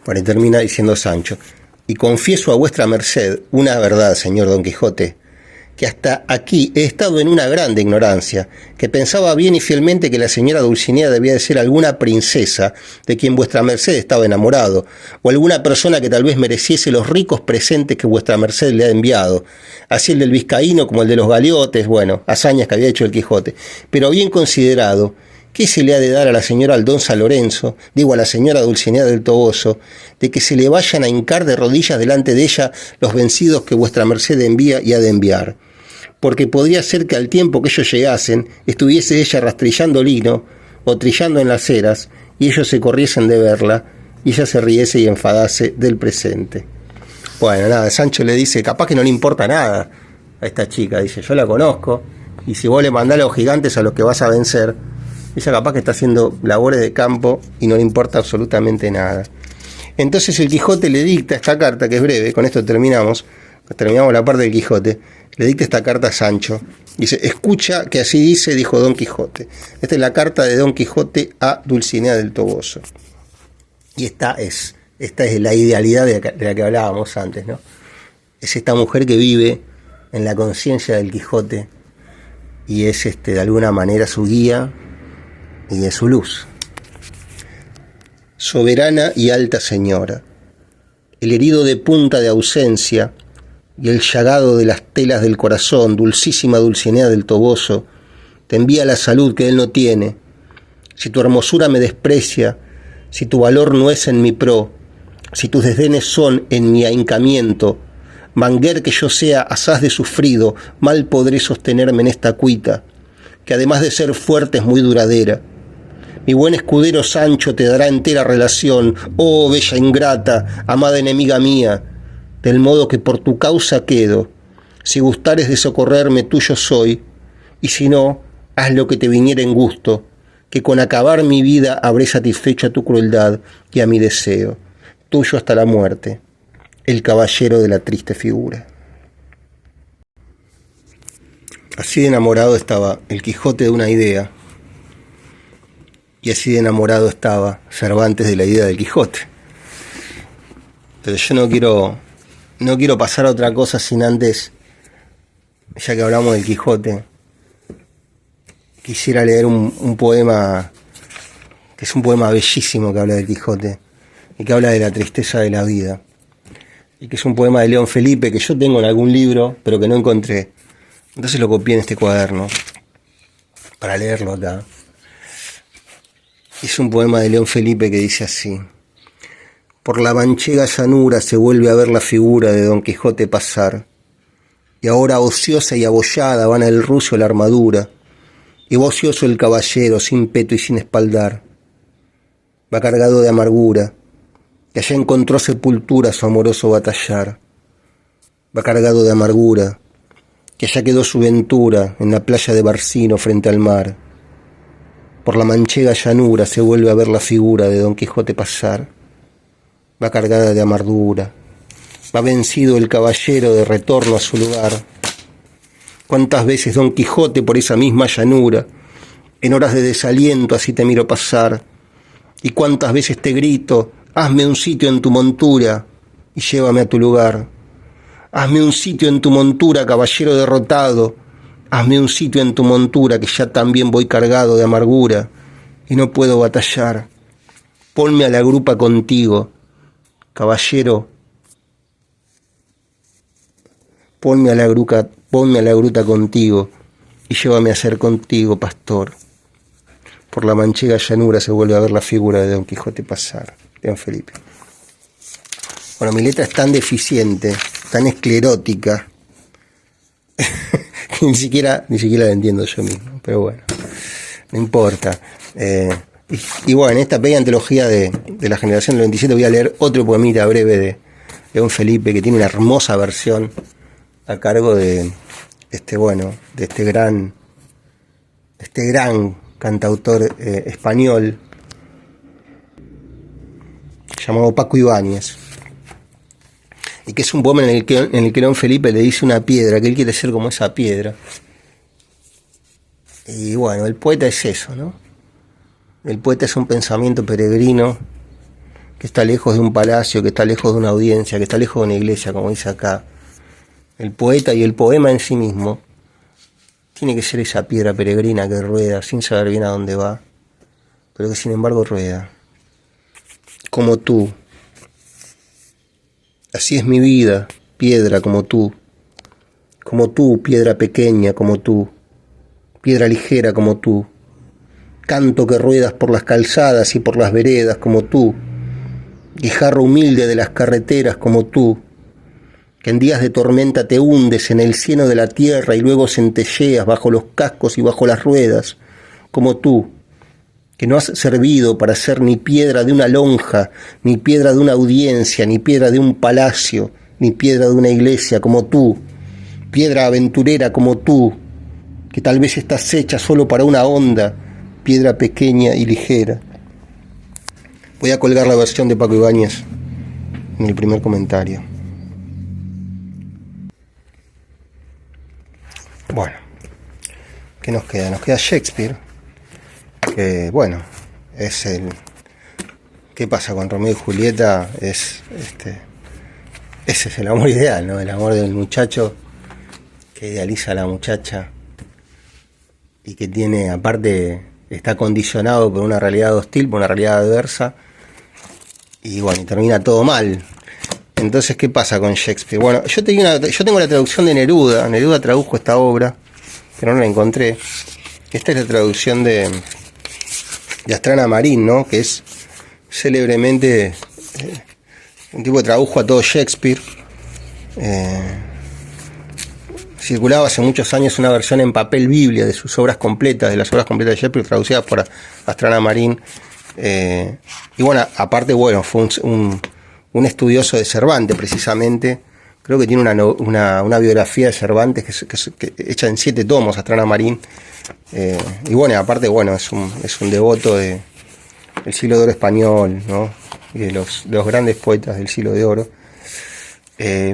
Bueno, y termina diciendo Sancho, y confieso a vuestra merced una verdad, señor Don Quijote, que hasta aquí he estado en una grande ignorancia, que pensaba bien y fielmente que la señora Dulcinea debía de ser alguna princesa de quien vuestra merced estaba enamorado, o alguna persona que tal vez mereciese los ricos presentes que vuestra merced le ha enviado, así el del vizcaíno como el de los galeotes, bueno, hazañas que había hecho el Quijote, pero bien considerado, ¿qué se le ha de dar a la señora Aldonza Lorenzo, digo a la señora Dulcinea del Toboso, de que se le vayan a hincar de rodillas delante de ella los vencidos que vuestra merced envía y ha de enviar? Porque podría ser que al tiempo que ellos llegasen, estuviese ella rastrillando lino o trillando en las eras, y ellos se corriesen de verla, y ella se riese y enfadase del presente. Bueno, nada, Sancho le dice, capaz que no le importa nada a esta chica, dice, yo la conozco, y si vos le mandás a los gigantes a los que vas a vencer, ella capaz que está haciendo labores de campo y no le importa absolutamente nada. Entonces el Quijote le dicta esta carta, que es breve, con esto terminamos la parte del Quijote, le dicta esta carta a Sancho. Dice, escucha que así dice, dijo Don Quijote. Esta es la carta de Don Quijote a Dulcinea del Toboso. Y esta es la idealidad de la que hablábamos antes, ¿no? Es esta mujer que vive en la conciencia del Quijote y es de alguna manera su guía y es su luz. Soberana y alta señora, el herido de punta de ausencia y el llagado de las telas del corazón, dulcísima Dulcinea del Toboso, te envía la salud que él no tiene. Si tu hermosura me desprecia, si tu valor no es en mi pro, si tus desdenes son en mi ahincamiento, manguer que yo sea asaz de sufrido, mal podré sostenerme en esta cuita, que además de ser fuerte es muy duradera. Mi buen escudero Sancho te dará entera relación, oh bella ingrata, amada enemiga mía, del modo que por tu causa quedo. Si gustares de socorrerme, tuyo soy, y si no, haz lo que te viniera en gusto, que con acabar mi vida habré satisfecho a tu crueldad y a mi deseo. Tuyo hasta la muerte, el caballero de la triste figura. Así de enamorado estaba el Quijote de una idea, y así de enamorado estaba Cervantes de la idea del Quijote. Pero yo no quiero pasar a otra cosa sin antes, ya que hablamos del Quijote, quisiera leer un poema, que es un poema bellísimo que habla del Quijote, y que habla de la tristeza de la vida, y que es un poema de León Felipe, que yo tengo en algún libro, pero que no encontré. Entonces lo copié en este cuaderno, para leerlo acá. Es un poema de León Felipe que dice así: por la manchega llanura se vuelve a ver la figura de Don Quijote pasar, y ahora ociosa y abollada van el rucio la armadura, y va ocioso el caballero sin peto y sin espaldar. Va cargado de amargura, que allá encontró sepultura su amoroso batallar. Va cargado de amargura, que allá quedó su ventura en la playa de Barcino frente al mar. Por la manchega llanura se vuelve a ver la figura de Don Quijote pasar. Va cargada de amargura, va vencido el caballero de retorno a su lugar. Cuántas veces, Don Quijote, por esa misma llanura, en horas de desaliento así te miro pasar, y cuántas veces te grito: hazme un sitio en tu montura y llévame a tu lugar. Hazme un sitio en tu montura, caballero derrotado, Hazme un sitio en tu montura, que ya también voy cargado de amargura y no puedo batallar. Ponme a la grupa contigo, caballero. Ponme a la gruta contigo y llévame a ser contigo, pastor. Por la manchega llanura se vuelve a ver la figura de Don Quijote pasar, de Don Felipe. Bueno, mi letra es tan deficiente, tan esclerótica, que ni siquiera la entiendo yo mismo, pero bueno, no importa. Y bueno, en esta pequeña antología de la generación del 27 voy a leer otro poemita breve de Don Felipe, que tiene una hermosa versión a cargo de este gran cantautor español llamado Paco Ibáñez, y que es un poema en el que Don Felipe le dice a una piedra que él quiere ser como esa piedra. Y bueno, el poeta es eso, ¿no? El poeta es un pensamiento peregrino que está lejos de un palacio, que está lejos de una audiencia, que está lejos de una iglesia, como dice acá. El poeta y el poema en sí mismo tiene que ser esa piedra peregrina que rueda sin saber bien a dónde va, pero que sin embargo rueda. Como tú. Así es mi vida, piedra como tú, piedra pequeña como tú, piedra ligera como tú, canto que ruedas por las calzadas y por las veredas como tú, guijarro humilde de las carreteras como tú, que en días de tormenta te hundes en el cieno de la tierra y luego centelleas bajo los cascos y bajo las ruedas, como tú, que no has servido para ser ni piedra de una lonja, ni piedra de una audiencia, ni piedra de un palacio, ni piedra de una iglesia, como tú, piedra aventurera como tú, que tal vez estás hecha solo para una onda, piedra pequeña y ligera. Voy a colgar la versión de Paco Ibáñez en el primer comentario. Bueno, ¿qué nos queda? Nos queda Shakespeare, que bueno, es el... ¿Qué pasa con Romeo y Julieta? Ese es el amor ideal, ¿no? El amor del muchacho que idealiza a la muchacha y que tiene, aparte, está condicionado por una realidad hostil, por una realidad adversa, y bueno, y termina todo mal. Entonces, ¿qué pasa con Shakespeare? Bueno, yo tengo la traducción de Neruda. Neruda tradujo esta obra, pero no la encontré. Esta es la traducción de Astrana Marín, ¿no? Que es célebremente un tipo que tradujo a todo Shakespeare. Circulaba hace muchos años una versión en papel Biblia de sus obras completas, de las obras completas de Shakespeare, traducidas por Astrana Marín. Y bueno, aparte, bueno, fue un estudioso de Cervantes, precisamente. Creo que tiene una biografía de Cervantes que hecha en 7 tomos, Astrana Marín. Y bueno, aparte, bueno, es un devoto del siglo de oro español, ¿no? Y de los grandes poetas del siglo de oro.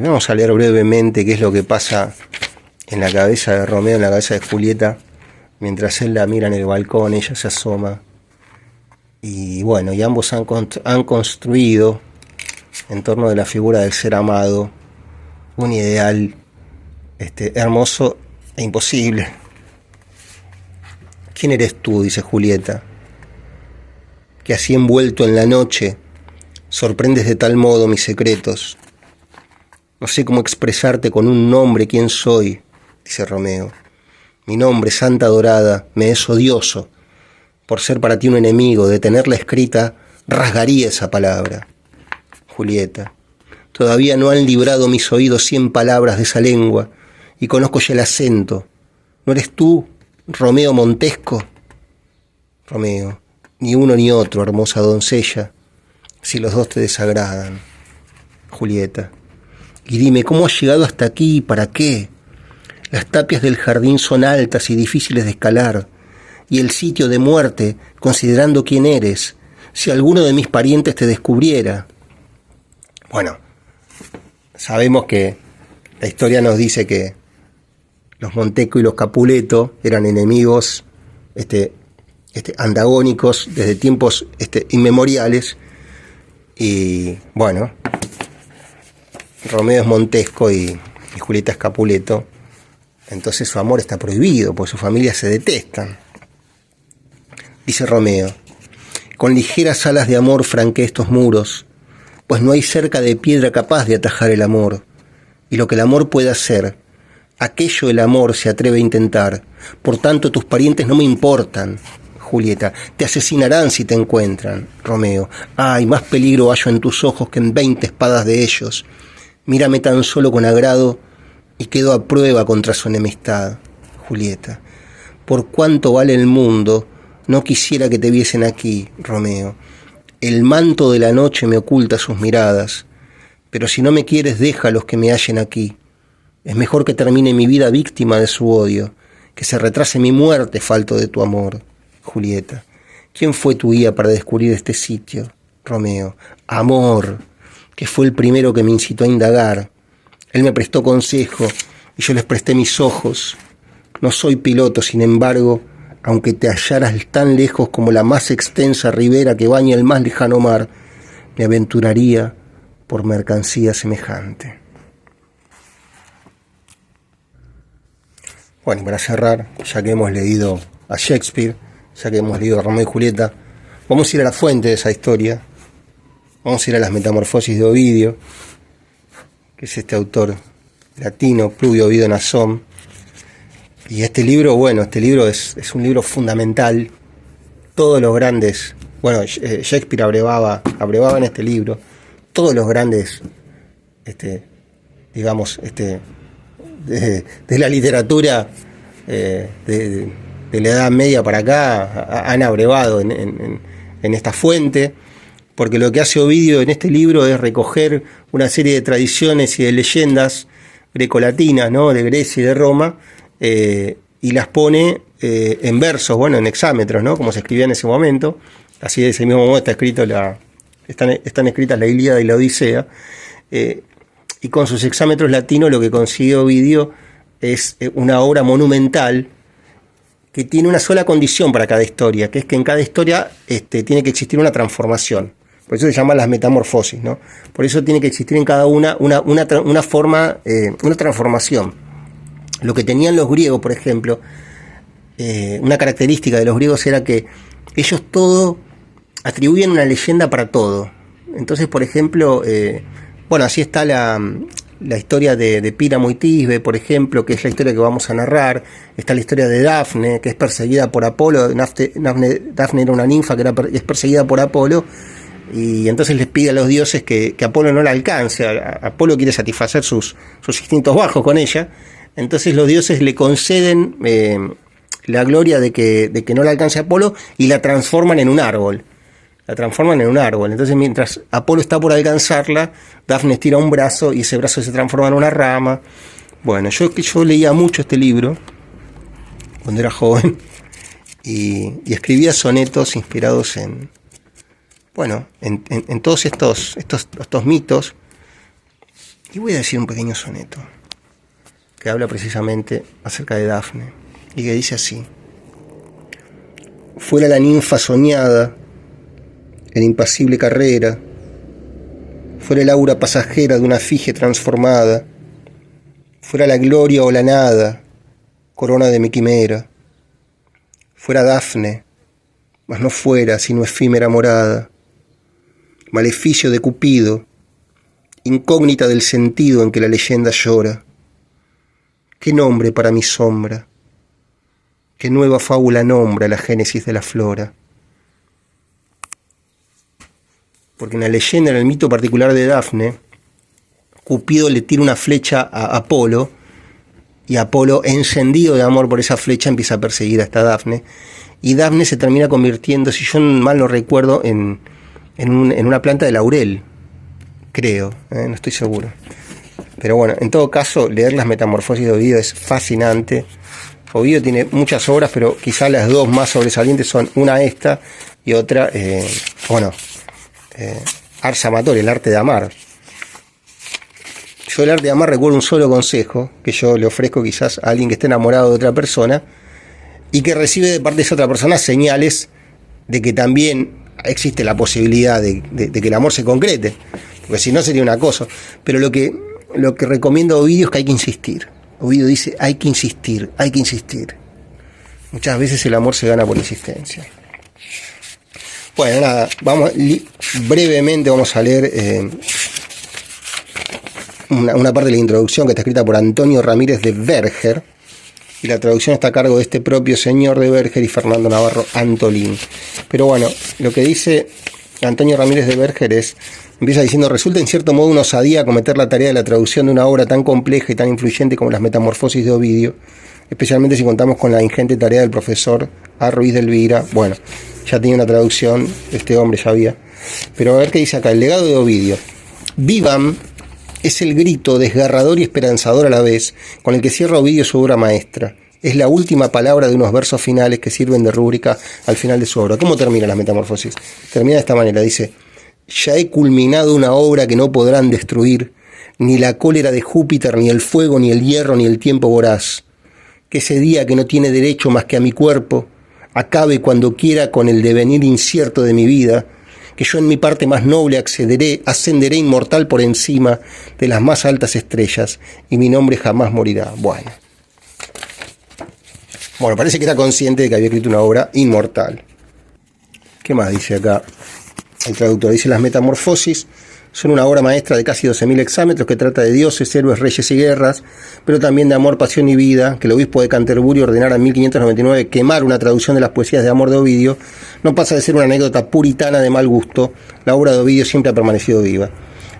Vamos a leer brevemente qué es lo que pasa en la cabeza de Romeo, en la cabeza de Julieta, mientras él la mira en el balcón, ella se asoma. Y bueno, y ambos han construido en torno de la figura del ser amado un ideal hermoso e imposible. ¿Quién eres tú?, dice Julieta, que así envuelto en la noche sorprendes de tal modo mis secretos. No sé cómo expresarte con un nombre quién soy, dice Romeo. Mi nombre, Santa Dorada, me es odioso. Por ser para ti un enemigo, de tenerla escrita, rasgaría esa palabra. Julieta, todavía no han librado mis oídos 100 palabras de esa lengua, y conozco ya el acento. ¿No eres tú, Romeo Montesco? Romeo, ni uno ni otro, hermosa doncella, si los dos te desagradan. Julieta, y dime, ¿cómo has llegado hasta aquí y para qué? Las tapias del jardín son altas y difíciles de escalar, y el sitio de muerte, considerando quién eres, si alguno de mis parientes te descubriera. Bueno, sabemos que la historia nos dice que los Montesco y los Capuleto eran enemigos antagónicos desde tiempos inmemoriales, y bueno, Romeo es Montesco y Julieta es Capuleto, Entonces su amor está prohibido, pues su familia se detestan. Dice Romeo: con ligeras alas de amor franqué estos muros, pues no hay cerca de piedra capaz de atajar el amor. Y lo que el amor puede hacer, aquello el amor se atreve a intentar. Por tanto tus parientes no me importan. Julieta: te asesinarán si te encuentran. Romeo: ay, más peligro hallo en tus ojos que en 20 espadas de ellos. Mírame tan solo con agrado y quedo a prueba contra su enemistad. Julieta: por cuánto vale el mundo, no quisiera que te viesen aquí. Romeo: el manto de la noche me oculta sus miradas, pero si no me quieres, déjalos que me hallen aquí. Es mejor que termine mi vida víctima de su odio, que se retrase mi muerte falto de tu amor. Julieta: ¿quién fue tu guía para descubrir este sitio? Romeo: amor, que fue el primero que me incitó a indagar. Él me prestó consejo y yo les presté mis ojos. No soy piloto, sin embargo, aunque te hallaras tan lejos como la más extensa ribera que baña el más lejano mar, me aventuraría por mercancía semejante. Bueno, y para cerrar, ya que hemos leído a Shakespeare, ya que hemos leído a Romeo y Julieta, vamos a ir a la fuente de esa historia. Vamos a ir a las Metamorfosis de Ovidio, que es este autor latino, Pluvio Ovidio Nasom. Y este libro, bueno, es un libro fundamental. Todos los grandes, bueno, Shakespeare abrevaba en este libro. Todos los grandes, digamos, de la literatura de la Edad Media para acá han abrevado en esta fuente, porque lo que hace Ovidio en este libro es recoger una serie de tradiciones y de leyendas grecolatinas, ¿no?, de Grecia y de Roma, y las pone en versos, bueno, en hexámetros, ¿no?, como se escribía en ese momento. Así de ese mismo modo están escritas la Ilíada y la Odisea, y con sus hexámetros latinos lo que consigue Ovidio es una obra monumental que tiene una sola condición para cada historia, que es que en cada historia tiene que existir una transformación. Por eso se llaman las metamorfosis, ¿no? Por eso tiene que existir en cada una forma, una transformación. Lo que tenían los griegos, por ejemplo, una característica de los griegos era que ellos todo atribuían una leyenda para todo. Entonces, por ejemplo, bueno, así está la historia de Píramo y Tisbe, por ejemplo, que es la historia que vamos a narrar. Está la historia de Dafne, que es perseguida por Apolo. Dafne era una ninfa que es perseguida por Apolo, y entonces les pide a los dioses que Apolo no la alcance. Apolo quiere satisfacer sus instintos bajos con ella. Entonces los dioses le conceden la gloria de que no la alcance Apolo y la transforman en un árbol. Entonces, mientras Apolo está por alcanzarla, Dafne estira un brazo y ese brazo se transforma en una rama. Bueno, yo leía mucho este libro cuando era joven y escribía sonetos inspirados en todos estos mitos. Y voy a decir un pequeño soneto que habla precisamente acerca de Dafne y que dice así: fuera la ninfa soñada en impasible carrera, fuera el aura pasajera de una efigie transformada, fuera la gloria o la nada, corona de mi quimera, fuera Dafne, mas no fuera sino efímera morada, maleficio de Cupido, incógnita del sentido en que la leyenda llora. ¿Qué nombre para mi sombra? ¿Qué nueva fábula nombra la génesis de la flora? Porque en la leyenda, en el mito particular de Dafne, Cupido le tira una flecha a Apolo, y Apolo, encendido de amor por esa flecha, empieza a perseguir a esta Dafne, y Dafne se termina convirtiendo, si yo mal no recuerdo, en una planta de laurel, creo, no estoy seguro. Pero bueno, en todo caso, leer las Metamorfosis de Ovidio es fascinante. Ovidio tiene muchas obras, pero quizás las dos más sobresalientes son una esta y otra, Ars Amatoria, el arte de amar. Yo el arte de amar recuerdo un solo consejo que yo le ofrezco quizás a alguien que esté enamorado de otra persona y que recibe de parte de esa otra persona señales de que también existe la posibilidad de que el amor se concrete, porque si no sería un acoso. Pero lo que recomiendo a Ovidio es que hay que insistir. Ovidio dice, hay que insistir, hay que insistir. Muchas veces el amor se gana por insistencia. Bueno, nada, brevemente vamos a leer una parte de la introducción que está escrita por Antonio Ramírez de Berger, y la traducción está a cargo de este propio señor de Berger y Fernando Navarro Antolín. Pero bueno, lo que dice Antonio Ramírez de Berger empieza diciendo: resulta en cierto modo una osadía acometer la tarea de la traducción de una obra tan compleja y tan influyente como las Metamorfosis de Ovidio, especialmente si contamos con la ingente tarea del profesor A. Ruiz de Elvira. Bueno, ya tenía una traducción, este hombre ya había. Pero a ver qué dice acá: el legado de Ovidio. Vivam es el grito desgarrador y esperanzador a la vez con el que cierra Ovidio su obra maestra. Es la última palabra de unos versos finales que sirven de rúbrica al final de su obra. ¿Cómo termina las Metamorfosis? Termina de esta manera, dice: ya he culminado una obra que no podrán destruir, ni la cólera de Júpiter, ni el fuego, ni el hierro, ni el tiempo voraz. Que ese día que no tiene derecho más que a mi cuerpo, acabe cuando quiera con el devenir incierto de mi vida, que yo en mi parte más noble ascenderé inmortal por encima de las más altas estrellas, y mi nombre jamás morirá. Bueno, parece que era consciente de que había escrito una obra inmortal. ¿Qué más dice acá el traductor? Dice: las Metamorfosis son una obra maestra de casi 12.000 hexámetros que trata de dioses, héroes, reyes y guerras, pero también de amor, pasión y vida. Que el obispo de Canterbury ordenara en 1599 quemar una traducción de las poesías de amor de Ovidio no pasa de ser una anécdota puritana de mal gusto. La obra de Ovidio siempre ha permanecido viva.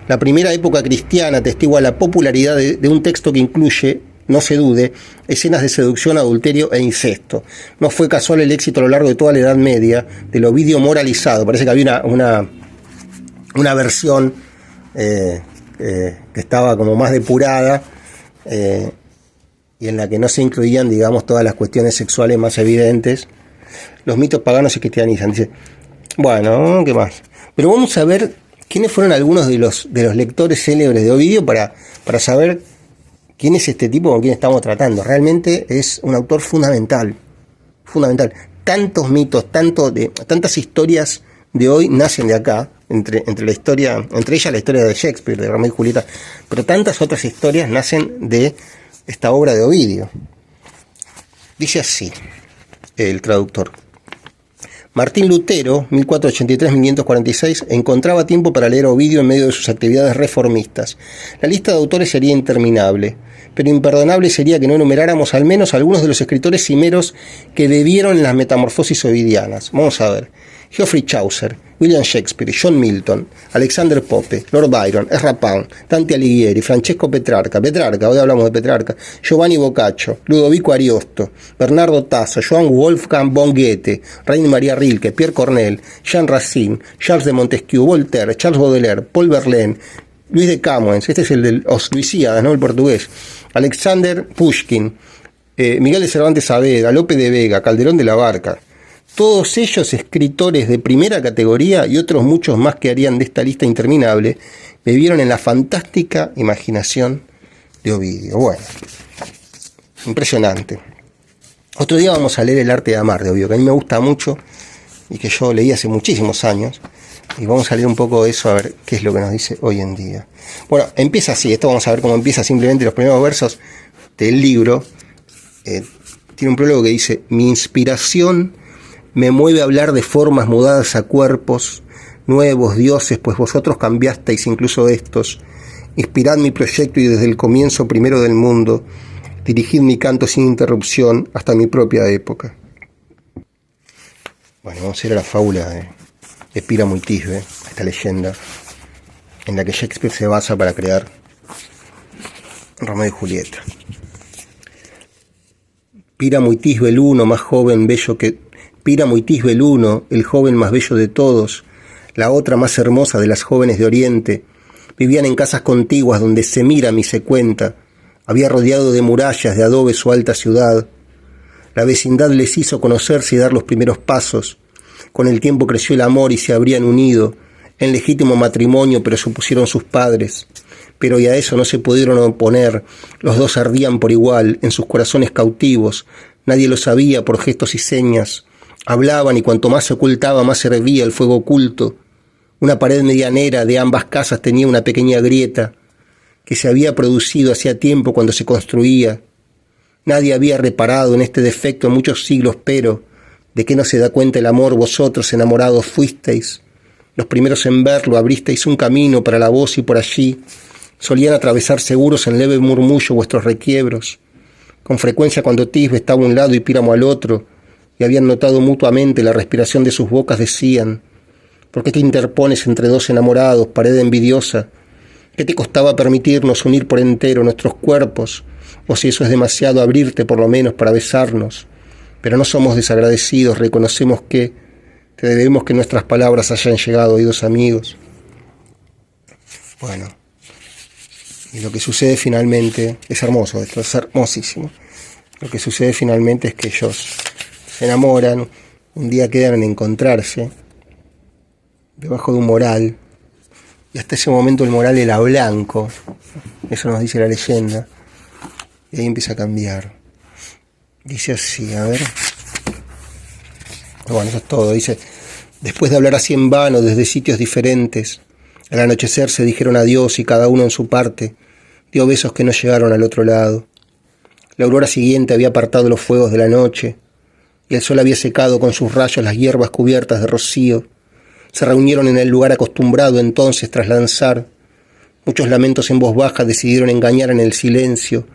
La primera época cristiana atestigua la popularidad de un texto que incluye, no se dude, escenas de seducción, adulterio e incesto. No fue casual el éxito a lo largo de toda la Edad Media del Ovidio moralizado. Parece que había una versión que estaba como más depurada, y en la que no se incluían, digamos, todas las cuestiones sexuales más evidentes. Los mitos paganos se cristianizan. Dice, bueno, ¿qué más? Pero vamos a ver quiénes fueron algunos de los lectores célebres de Ovidio para saber quién es este tipo con quien estamos tratando. Realmente es un autor fundamental. Tantos mitos, tantas historias de hoy nacen de acá, entre ellas la historia de Shakespeare, de Romeo y Julieta, pero tantas otras historias nacen de esta obra de Ovidio. Dice así el traductor: Martín Lutero, 1483-1546, encontraba tiempo para leer a Ovidio en medio de sus actividades reformistas. La lista de autores sería interminable, pero imperdonable sería que no enumeráramos al menos algunos de los escritores cimeros que bebieron en las Metamorfosis ovidianas. Vamos a ver: Geoffrey Chaucer, William Shakespeare, John Milton, Alexander Pope, Lord Byron, Ezra Pound, Dante Alighieri, Francesco Petrarca, hoy hablamos de Petrarca, Giovanni Boccaccio, Ludovico Ariosto, Bernardo Tasso, Johann Wolfgang von Goethe, Rainer Maria Rilke, Pierre Corneille, Jean Racine, Charles de Montesquieu, Voltaire, Charles Baudelaire, Paul Verlaine, Luis de Camões, este es el de Os Luisíadas, ¿no?, el portugués, Alexander Pushkin, Miguel de Cervantes Saavedra, Lope de Vega, Calderón de la Barca. Todos ellos escritores de primera categoría, y otros muchos más que harían de esta lista interminable, bebieron en la fantástica imaginación de Ovidio. Bueno, impresionante. Otro día vamos a leer El arte de amar de Ovidio, que a mí me gusta mucho y que yo leí hace muchísimos años, y vamos a leer un poco de eso, a ver qué es lo que nos dice hoy en día. Bueno, empieza así, esto vamos a ver cómo empieza simplemente los primeros versos del libro. Tiene un prólogo que dice: mi inspiración me mueve a hablar de formas mudadas a cuerpos nuevos, dioses, pues vosotros cambiasteis incluso estos. Inspirad mi proyecto y desde el comienzo primero del mundo, dirigid mi canto sin interrupción hasta mi propia época. Bueno, vamos a ir a la fábula de Píramo y Tisbe, esta leyenda en la que Shakespeare se basa para crear Romeo y Julieta. Píramo y Tisbe el uno, más joven, bello que... Píramo y Tisbe el uno, el joven más bello de todos, la otra más hermosa de las jóvenes de Oriente, vivían en casas contiguas donde se mira y se cuenta. Había rodeado de murallas de adobe su alta ciudad. La vecindad les hizo conocerse y dar los primeros pasos. Con el tiempo creció el amor y se habrían unido en legítimo matrimonio, pero se opusieron sus padres. Pero y a eso no se pudieron oponer. Los dos ardían por igual en sus corazones cautivos. Nadie lo sabía por gestos y señas. Hablaban y cuanto más se ocultaba, más se hervía el fuego oculto. Una pared medianera de ambas casas tenía una pequeña grieta que se había producido hacía tiempo cuando se construía. Nadie había reparado en este defecto en muchos siglos, pero ¿de qué no se da cuenta el amor? Vosotros, enamorados, fuisteis los primeros en verlo, abristeis un camino para la voz y por allí solían atravesar seguros en leve murmullo vuestros requiebros. Con frecuencia cuando Tisbe estaba a un lado y Píramo al otro, y habían notado mutuamente la respiración de sus bocas, decían: ¿por qué te interpones entre dos enamorados, pared envidiosa? ¿Qué te costaba permitirnos unir por entero nuestros cuerpos? O si eso es demasiado, abrirte por lo menos para besarnos. Pero no somos desagradecidos, reconocemos que te debemos que nuestras palabras hayan llegado a oídos amigos. Bueno, y lo que sucede finalmente, es hermoso esto, es hermosísimo. Lo que sucede finalmente es que ellos se enamoran, un día quedan en encontrarse, debajo de un moral, y hasta ese momento el moral era blanco, eso nos dice la leyenda, y ahí empieza a cambiar. Dice así, a ver. Bueno, eso es todo. Dice: después de hablar así en vano desde sitios diferentes, al anochecer se dijeron adiós y cada uno en su parte dio besos que no llegaron al otro lado. La aurora siguiente había apartado los fuegos de la noche y el sol había secado con sus rayos las hierbas cubiertas de rocío. Se reunieron en el lugar acostumbrado entonces tras lanzar. Muchos lamentos en voz baja decidieron engañar en el silencio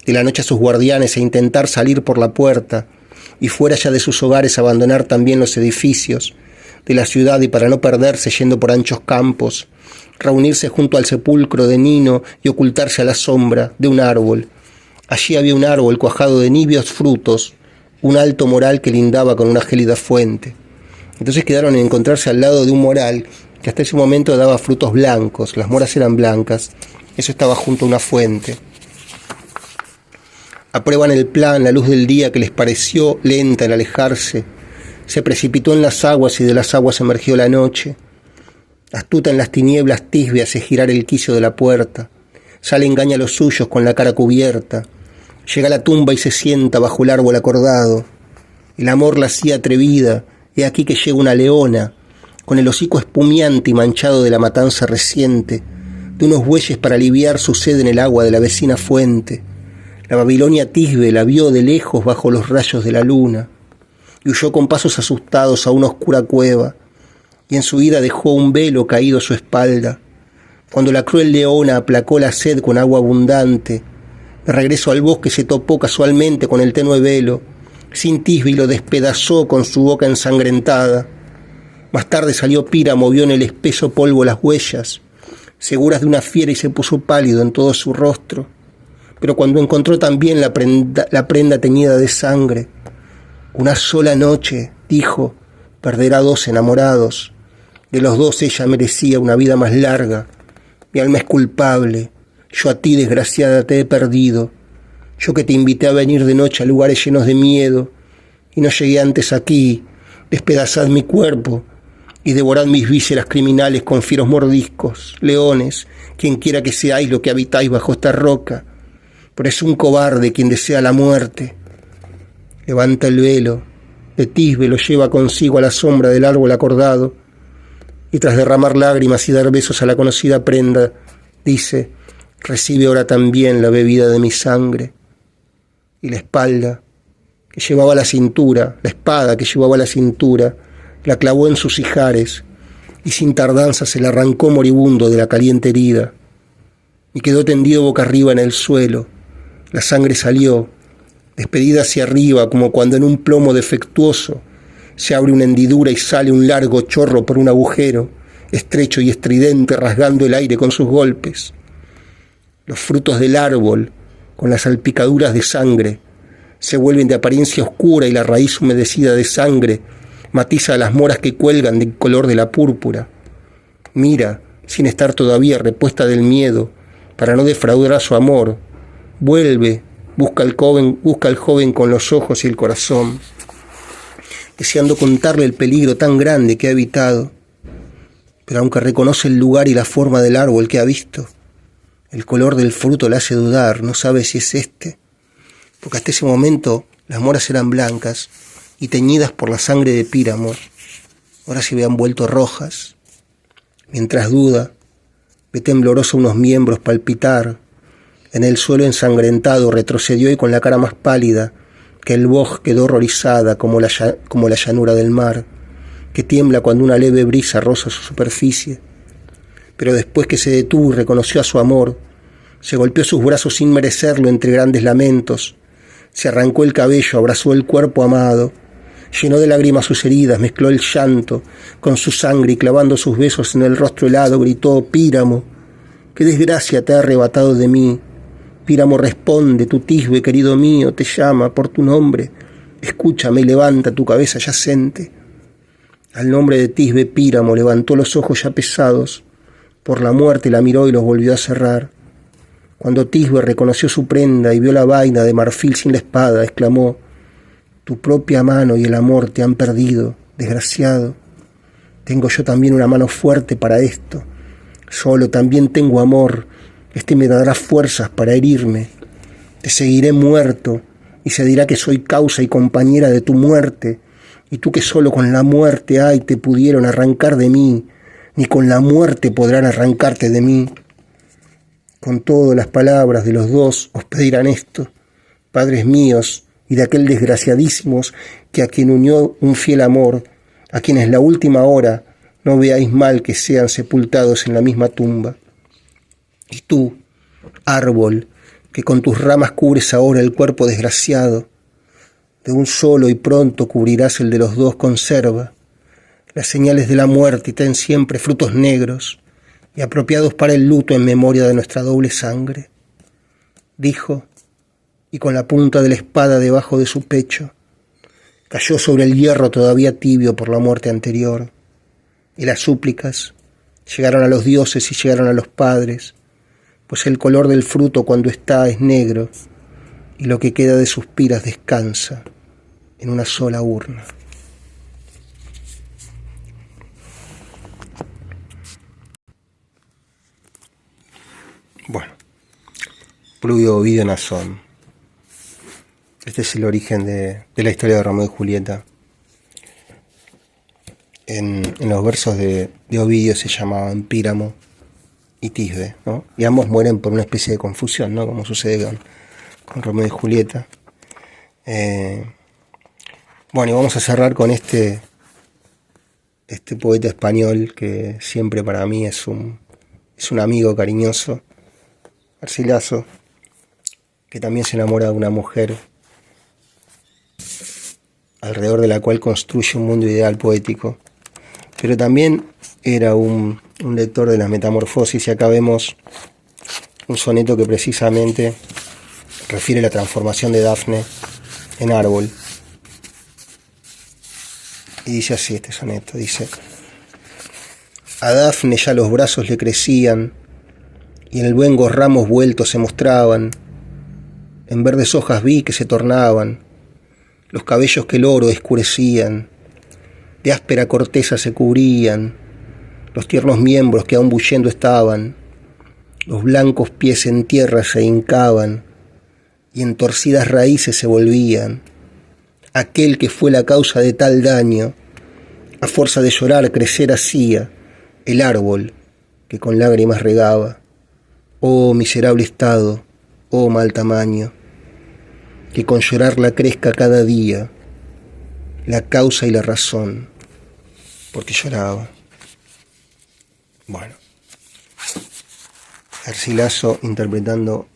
de la noche a sus guardianes e intentar salir por la puerta y fuera ya de sus hogares abandonar también los edificios de la ciudad y para no perderse yendo por anchos campos, reunirse junto al sepulcro de Nino y ocultarse a la sombra de un árbol. Allí había un árbol cuajado de nibios frutos, un alto moral que lindaba con una gélida fuente. Entonces quedaron en encontrarse al lado de un moral que hasta ese momento daba frutos blancos, las moras eran blancas, eso estaba junto a una fuente. Aprueban el plan, la luz del día que les pareció lenta al alejarse, se precipitó en las aguas y de las aguas emergió la noche. Astuta en las tinieblas, Tisbe hace girar el quicio de la puerta, sale engaña a los suyos con la cara cubierta, llega a la tumba y se sienta bajo el árbol acordado. El amor la hacía atrevida, he aquí que llega una leona, con el hocico espumiante y manchado de la matanza reciente, de unos bueyes para aliviar su sed en el agua de la vecina fuente. La Babilonia Tisbe la vio de lejos bajo los rayos de la luna y huyó con pasos asustados a una oscura cueva y en su ida dejó un velo caído a su espalda. Cuando la cruel leona aplacó la sed con agua abundante, de regreso al bosque se topó casualmente con el tenue velo, sin Tisbe y lo despedazó con su boca ensangrentada. Más tarde salió Píramo, vio en el espeso polvo las huellas, seguras de una fiera y se puso pálido en todo su rostro. Pero cuando encontró también la prenda teñida de sangre, una sola noche, dijo, perderá dos enamorados. De los dos ella merecía una vida más larga. Mi alma es culpable. Yo a ti, desgraciada, te he perdido. Yo que te invité a venir de noche a lugares llenos de miedo, y no llegué antes aquí. Despedazad mi cuerpo y devorad mis vísceras criminales con fieros mordiscos. Leones, quien quiera que seáis lo que habitáis bajo esta roca, pero es un cobarde quien desea la muerte. Levanta el velo de Tisbe, lo lleva consigo a la sombra del árbol acordado, y tras derramar lágrimas y dar besos a la conocida prenda, dice: recibe ahora también la bebida de mi sangre. Y la espalda que llevaba a la cintura, la espada que llevaba a la cintura, la clavó en sus ijares, y sin tardanza se la arrancó moribundo de la caliente herida, y quedó tendido boca arriba en el suelo. La sangre salió, despedida hacia arriba, como cuando en un plomo defectuoso se abre una hendidura y sale un largo chorro por un agujero, estrecho y estridente, rasgando el aire con sus golpes. Los frutos del árbol, con las salpicaduras de sangre, se vuelven de apariencia oscura y la raíz humedecida de sangre matiza a las moras que cuelgan del color de la púrpura. Mira, sin estar todavía repuesta del miedo, para no defraudar a su amor. Vuelve, busca al joven con los ojos y el corazón, deseando contarle el peligro tan grande que ha evitado. Pero aunque reconoce el lugar y la forma del árbol que ha visto, el color del fruto le hace dudar, no sabe si es este, porque hasta ese momento las moras eran blancas y teñidas por la sangre de Píramo, ahora se habían vuelto rojas. Mientras duda, ve tembloroso unos miembros palpitar, En el suelo ensangrentado retrocedió y con la cara más pálida que el boj quedó horrorizada como la llanura del mar, que tiembla cuando una leve brisa roza su superficie. Pero después que se detuvo y reconoció a su amor, se golpeó sus brazos sin merecerlo entre grandes lamentos, se arrancó el cabello, abrazó el cuerpo amado, llenó de lágrimas sus heridas, mezcló el llanto con su sangre y clavando sus besos en el rostro helado gritó: «Píramo, qué desgracia te ha arrebatado de mí. Píramo, responde, tu Tisbe, querido mío, te llama por tu nombre. Escúchame y levanta tu cabeza yacente». Al nombre de Tisbe, Píramo levantó los ojos ya pesados por la muerte, la miró y los volvió a cerrar. Cuando Tisbe reconoció su prenda y vio la vaina de marfil sin la espada, exclamó: «Tu propia mano y el amor te han perdido, desgraciado. Tengo yo también una mano fuerte para esto. Solo también tengo amor. Este me dará fuerzas para herirme. Te seguiré muerto y se dirá que soy causa y compañera de tu muerte. Y tú que solo con la muerte ay te pudieron arrancar de mí, ni con la muerte podrán arrancarte de mí. Con todo, las palabras de los dos os pedirán esto, padres míos, y de aquel desgraciadísimos que a quien unió un fiel amor, a quienes la última hora no veáis mal que sean sepultados en la misma tumba. Y tú, árbol, que con tus ramas cubres ahora el cuerpo desgraciado, de un solo y pronto cubrirás el de los dos, conserva las señales de la muerte y ten siempre frutos negros y apropiados para el luto en memoria de nuestra doble sangre. Dijo, y con la punta de la espada debajo de su pecho, cayó sobre el hierro todavía tibio por la muerte anterior, y las súplicas llegaron a los dioses y llegaron a los padres, pues el color del fruto cuando está es negro, y lo que queda de sus piras descansa en una sola urna. Bueno, Pluvio Ovidio Nasón. Este es el origen de la historia de Romeo y Julieta. En los versos de Ovidio se llamaban Píramo y Tisbe, ¿no? Y ambos mueren por una especie de confusión, ¿no? Como sucede con Romeo y Julieta. Bueno, y vamos a cerrar con este poeta español que siempre para mí es un amigo cariñoso, Garcilaso, que también se enamora de una mujer alrededor de la cual construye un mundo ideal poético, pero también era un lector de las Metamorfosis, y acá vemos un soneto que precisamente refiere la transformación de Dafne en árbol. Y dice así este soneto, dice: a Dafne ya los brazos le crecían, y en luengos ramos vueltos se mostraban, en verdes hojas vi que se tornaban, los cabellos que el oro escurecían, de áspera corteza se cubrían, los tiernos miembros que aún bullendo estaban, los blancos pies en tierra se hincaban, y en torcidas raíces se volvían. Aquel que fue la causa de tal daño, a fuerza de llorar crecer hacía el árbol que con lágrimas regaba. Oh miserable estado, oh mal tamaño, que con llorarla crezca cada día la causa y la razón, porque lloraba. Bueno, Garcilaso interpretando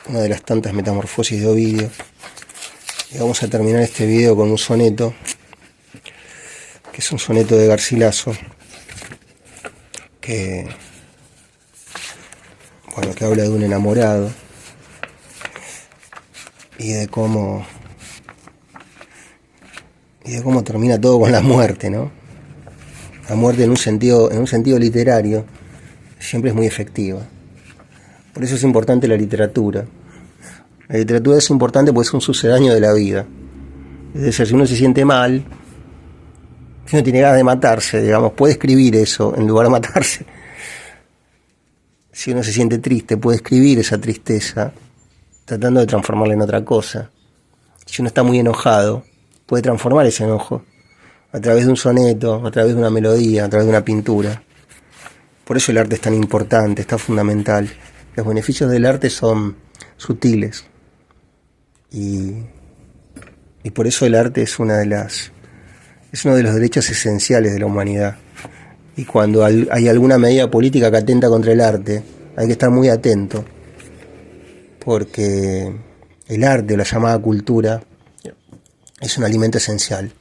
una de las tantas metamorfosis de Ovidio. Y vamos a terminar este video con un soneto, que es un soneto de Garcilaso, que habla de un enamorado y de cómo termina todo con la muerte, ¿no? La muerte en un sentido literario siempre es muy efectiva. Por eso es importante la literatura. La literatura es importante porque es un sucedáneo de la vida. Es decir, si uno se siente mal, si uno tiene ganas de matarse, digamos, puede escribir eso en lugar de matarse. Si uno se siente triste, puede escribir esa tristeza tratando de transformarla en otra cosa. Si uno está muy enojado, puede transformar ese enojo a través de un soneto, a través de una melodía, a través de una pintura. Por eso el arte es tan importante, es tan fundamental. Los beneficios del arte son sutiles y por eso el arte es uno de los derechos esenciales de la humanidad. Y cuando hay alguna medida política que atenta contra el arte, hay que estar muy atento, porque el arte, o la llamada cultura, es un alimento esencial,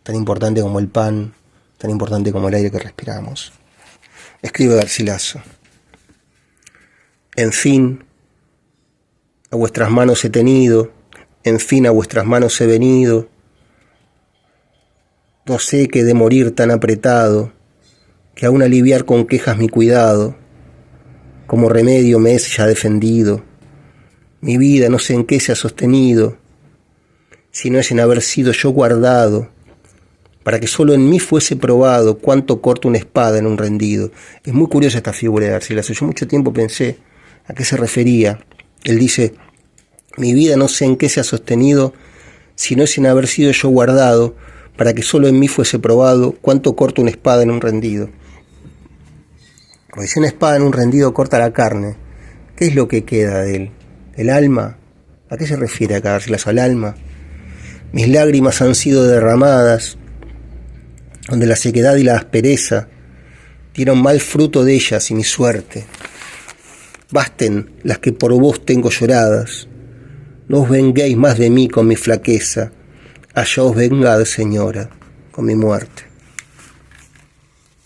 tan importante como el pan, tan importante como el aire que respiramos. Escribe Garcilaso: en fin, a vuestras manos he tenido, en fin, a vuestras manos he venido. No sé que de morir tan apretado, que aún aliviar con quejas mi cuidado, como remedio me es ya defendido. Mi vida no sé en qué se ha sostenido, si no es en haber sido yo guardado, para que solo en mí fuese probado cuánto corta una espada en un rendido. Es muy curiosa esta figura de Garcilaso. Yo mucho tiempo pensé a qué se refería. Él dice: mi vida no sé en qué se ha sostenido, si no es en haber sido yo guardado, para que solo en mí fuese probado cuánto corta una espada en un rendido. Porque si una espada en un rendido corta la carne, ¿qué es lo que queda de él? ¿El alma? ¿A qué se refiere acá Garcilaso? ¿Al alma? Mis lágrimas han sido derramadas, donde la sequedad y la aspereza dieron mal fruto de ellas, y mi suerte. Basten las que por vos tengo lloradas, no os venguéis más de mí con mi flaqueza, allá os vengad, señora, con mi muerte.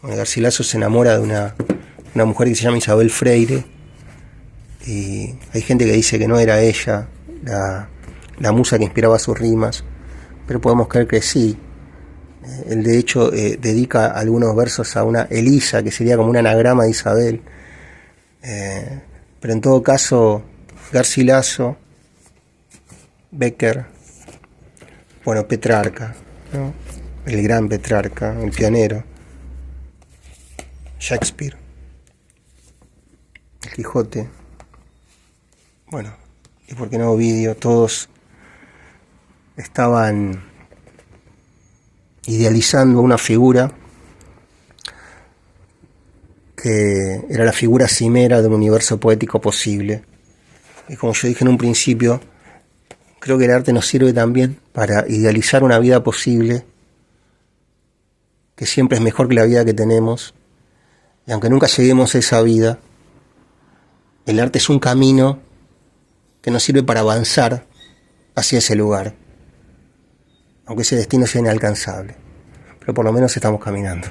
Bueno, Garcilaso se enamora de una mujer que se llama Isabel Freire, y hay gente que dice que no era ella la musa que inspiraba sus rimas, pero podemos creer que sí. Él de hecho dedica algunos versos a una Elisa, que sería como un anagrama de Isabel. Pero en todo caso, Garcilaso, Bécquer, bueno, Petrarca, ¿no? El gran Petrarca, el pionero, Shakespeare, el Quijote, bueno, y por qué no Ovidio, todos estaban idealizando una figura que era la figura cimera de un universo poético posible. Y como yo dije en un principio, creo que el arte nos sirve también para idealizar una vida posible, que siempre es mejor que la vida que tenemos. Y aunque nunca lleguemos a esa vida, el arte es un camino que nos sirve para avanzar hacia ese lugar, aunque ese destino sea inalcanzable. Pero por lo menos estamos caminando.